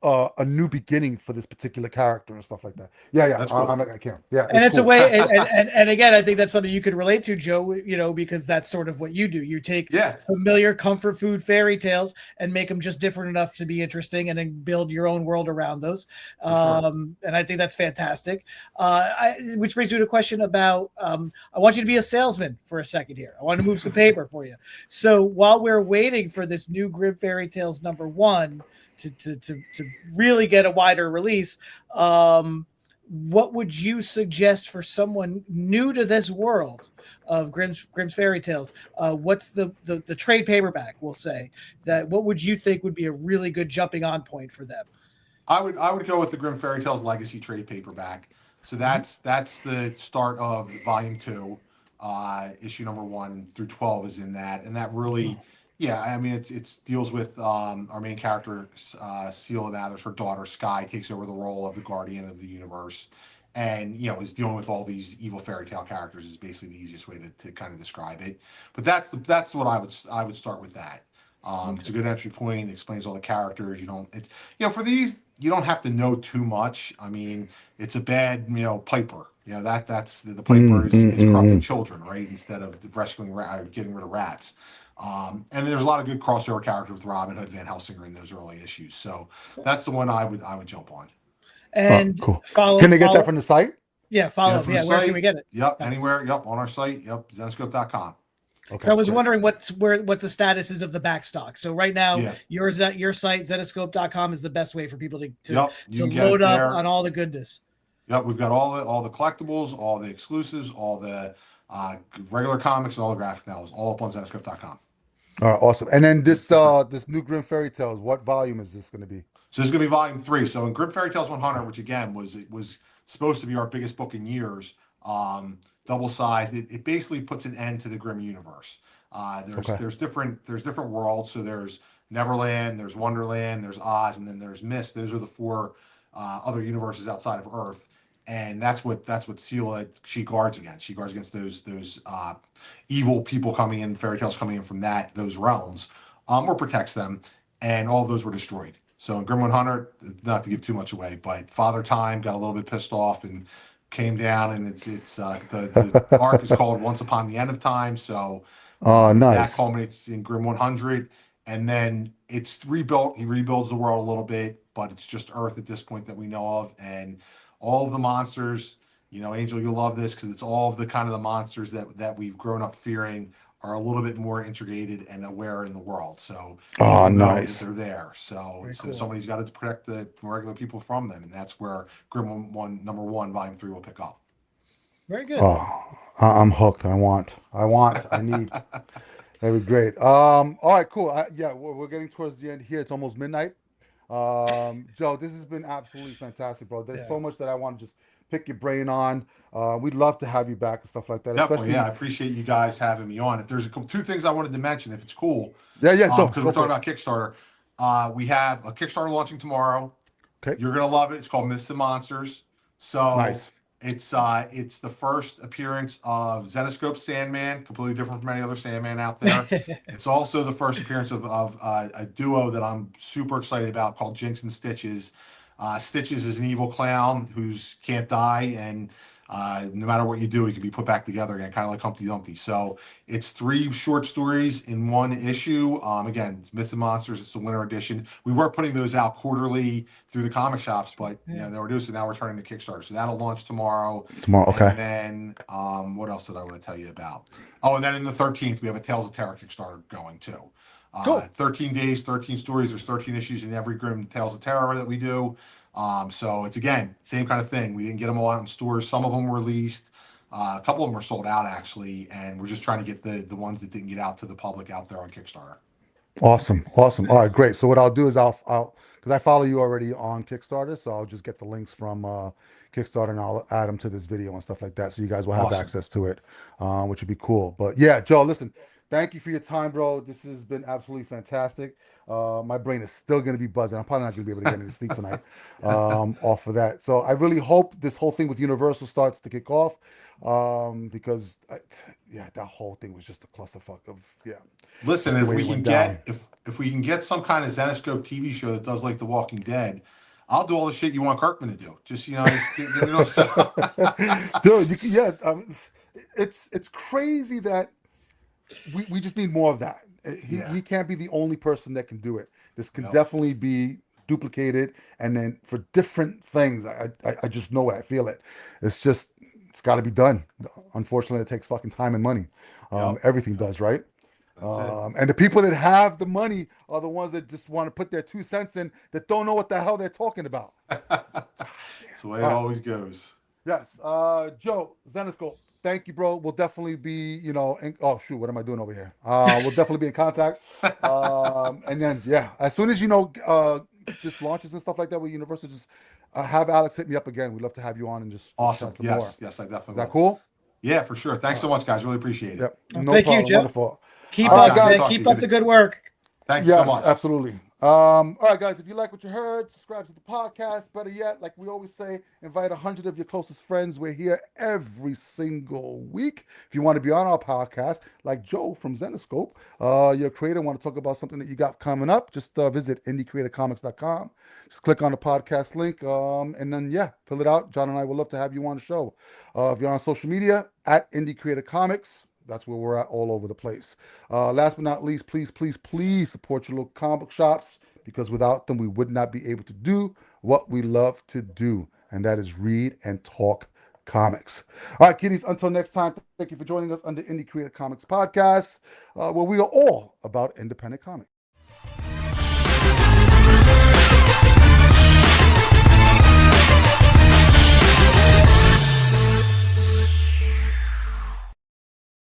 a new beginning for this particular character and stuff like that. Yeah, yeah. That's cool. I can't. Yeah, And it's it's a cool. way, and again, I think that's something you could relate to, Joe. You know, because that's sort of what you do. You take Yeah, familiar comfort food fairy tales and make them just different enough to be interesting, and then build your own world around those. for sure. And I think that's fantastic. Which brings me to a question about. I want you to be a salesman for a second here. I want to move some paper for you. So while we're waiting for this new Grimm Fairy Tales #1 to really get a wider release. What would you suggest for someone new to this world of Grimm's Fairy Tales? What's the trade paperback? We'll say that. What would you think would be a really good jumping on point for them? I would go with the Grimm Fairy Tales Legacy trade paperback. So Mhm. that's the start of volume two, issue number 1 through 12 is in that, and that really, yeah, I mean it's deals with our main character, Seal Mathers, her daughter Sky takes over the role of the guardian of the universe, and is dealing with all these evil fairy tale characters is basically the easiest way to kind of describe it. But that's what I would start with that. It's a Okay. good entry point. It explains all the characters. You don't it's for these you don't have to know too much. I mean, it's a bad Piper. That's the Piper Mm, mm, is mm, corrupting mm. children, right? Instead of rescuing getting rid of rats. And there's a lot of good crossover characters with Robin Hood, Van Helsing in those early issues. So Cool. that's the one I would jump on. And Cool. Can follow they get that follow. from the site? Yeah, Get follow it up. from the Yeah, where can we site. get it? Yep, Nice. anywhere. Yep, on our site. Yep, Zenescope.com. So I Okay, was great. wondering what the status is of the back stock. So right now, Yeah. yours at your site, Zenescope.com, is the best way for people Yep, you to can get it load up there. on all the goodness. Yep, we've got all the collectibles, all the exclusives, all the regular comics, and all the graphic novels, all up on Zenescope.com. All right, awesome. And then this new Grimm Fairy Tales, what volume is this going to be? So this is going to be volume 3. So in Grimm Fairy Tales 100, which again was supposed to be our biggest book in years, double sized. It basically puts an end to the Grimm universe. There's Okay. different worlds. So there's Neverland, there's Wonderland, there's Oz, and then there's Mist. Those are the four other universes outside of Earth, and that's what Sela she guards against. She guards against those evil people coming in, fairy tales coming in from those realms, or protects them, and all of those were destroyed. So in Grimm 100, not to give too much away, but Father Time got a little bit pissed off and came down, and the arc is called Once Upon the End of Time. So Oh, that nice. culminates in Grimm 100, and then it's rebuilt. He rebuilds the world a little bit, but it's just Earth at this point that we know of, and all of the monsters. Angel, you'll love this because it's all of the kind of the monsters that we've grown up fearing are a little bit more integrated and aware in the world. So Oh, people know that nice. they're there. So Very so cool. somebody's got to protect the regular people from them, and that's where Grimm one #1 Volume 3 will pick up. Very good. Oh, I'm hooked. I need. That'd be great. All right, cool. Yeah, we're getting towards the end here. It's almost midnight. Joe, this has been absolutely fantastic, bro. There's Yeah. so much that I want to just pick your brain on. We'd love to have you back and stuff like that, Definitely, yeah. I especially. appreciate you guys having me on. If there's two things I wanted to mention, if it's cool, Yeah, yeah, go, because go we're for talking it. about Kickstarter, we have a Kickstarter launching tomorrow. Okay, You're gonna love it. It's called Myths and Monsters. So nice. it's the first appearance of Zenescope Sandman, completely different from any other Sandman out there. It's also the first appearance of a duo that I'm super excited about called Jinx and Stitches. Stitches is an evil clown who's can't die, and no matter what you do, he can be put back together again, kind of like Humpty Dumpty. So it's 3 short stories in one issue. Again, it's Myths and Monsters. It's the winter edition. We were putting those out quarterly through the comic shops, but Yeah. they were doing so now we're turning to Kickstarter. So that'll launch tomorrow. Tomorrow, And okay. then what else did I want to tell you about? Oh, and then in the 13th, we have a Tales of Terror Kickstarter going too. Cool. 13 days, 13 stories. There's 13 issues in every Grimm Tales of Terror that we do. So it's again same kind of thing. We didn't get them all out in stores. Some of them were released. A couple of them are sold out actually, and we're just trying to get the ones that didn't get out to the public out there on Kickstarter. Awesome, Nice. awesome. All right, Nice. great. So what I'll do is I'll because I follow you already on Kickstarter, so I'll just get the links from Kickstarter and I'll add them to this video and stuff like that, so you guys will have Awesome. access to it, which would be cool. But yeah, Joe, listen, Thank you for your time, bro. This has been absolutely fantastic. My brain is still going to be buzzing. I'm probably not going to be able to get any sleep tonight off of that. So I really hope this whole thing with Universal starts to kick off because, yeah, that whole thing was just a clusterfuck of, yeah, Listen, just the if way we it can went down. get if we can get some kind of Zenescope TV show that does like The Walking Dead, I'll do all the shit you want Kirkman to do. Just just so. Dude, yeah, it's crazy that we just need more of that. Yeah. He can't be the only person that can do it. This can Yep. definitely be duplicated, and then for different things. I just know it. I feel it. It's just it's got to be done. Unfortunately, it takes fucking time and money. Yep. Everything Yep. does, right? That's it. And the people that have the money are the ones that just want to put their 2 cents in that don't know what the hell they're talking about. That's the way All it right. always goes. Yes. Joe, Zenescope, thank you, bro. We'll definitely be, oh shoot, what am I doing over here? We'll definitely be in contact. And then yeah, as soon as this launches and stuff like that with Universal, just have Alex hit me up again. We'd love to have you on and just Awesome. chat some more. Yes. Yes, I Is definitely that will. cool? Yeah, for sure. Thanks Uh, so much, guys. Really appreciate it. yep. Well, No thank you, problem. Joe. Wonderful. Keep All right, All right, up, guys. Good man. guys. talking Keep to up you. the good work. Thank you so Yes, much. absolutely. All right, guys, if you like what you heard, subscribe to the podcast. Better yet, like we always say, invite 100 of your closest friends. We're here every single week. If you want to be on our podcast, like Joe from Zenescope, you're a creator, want to talk about something that you got coming up, just visit indiecreatorcomics.com. Just click on the podcast link, and then, yeah, fill it out. John and I would love to have you on the show. If you're on social media, at Indie Creator Comics, that's where we're at all over the place. Last but not least, please, please, please support your local comic book shops because without them, we would not be able to do what we love to do, and that is read and talk comics. All right, kiddies, until next time, thank you for joining us on the Indie Creator Comics podcast, where we are all about independent comics.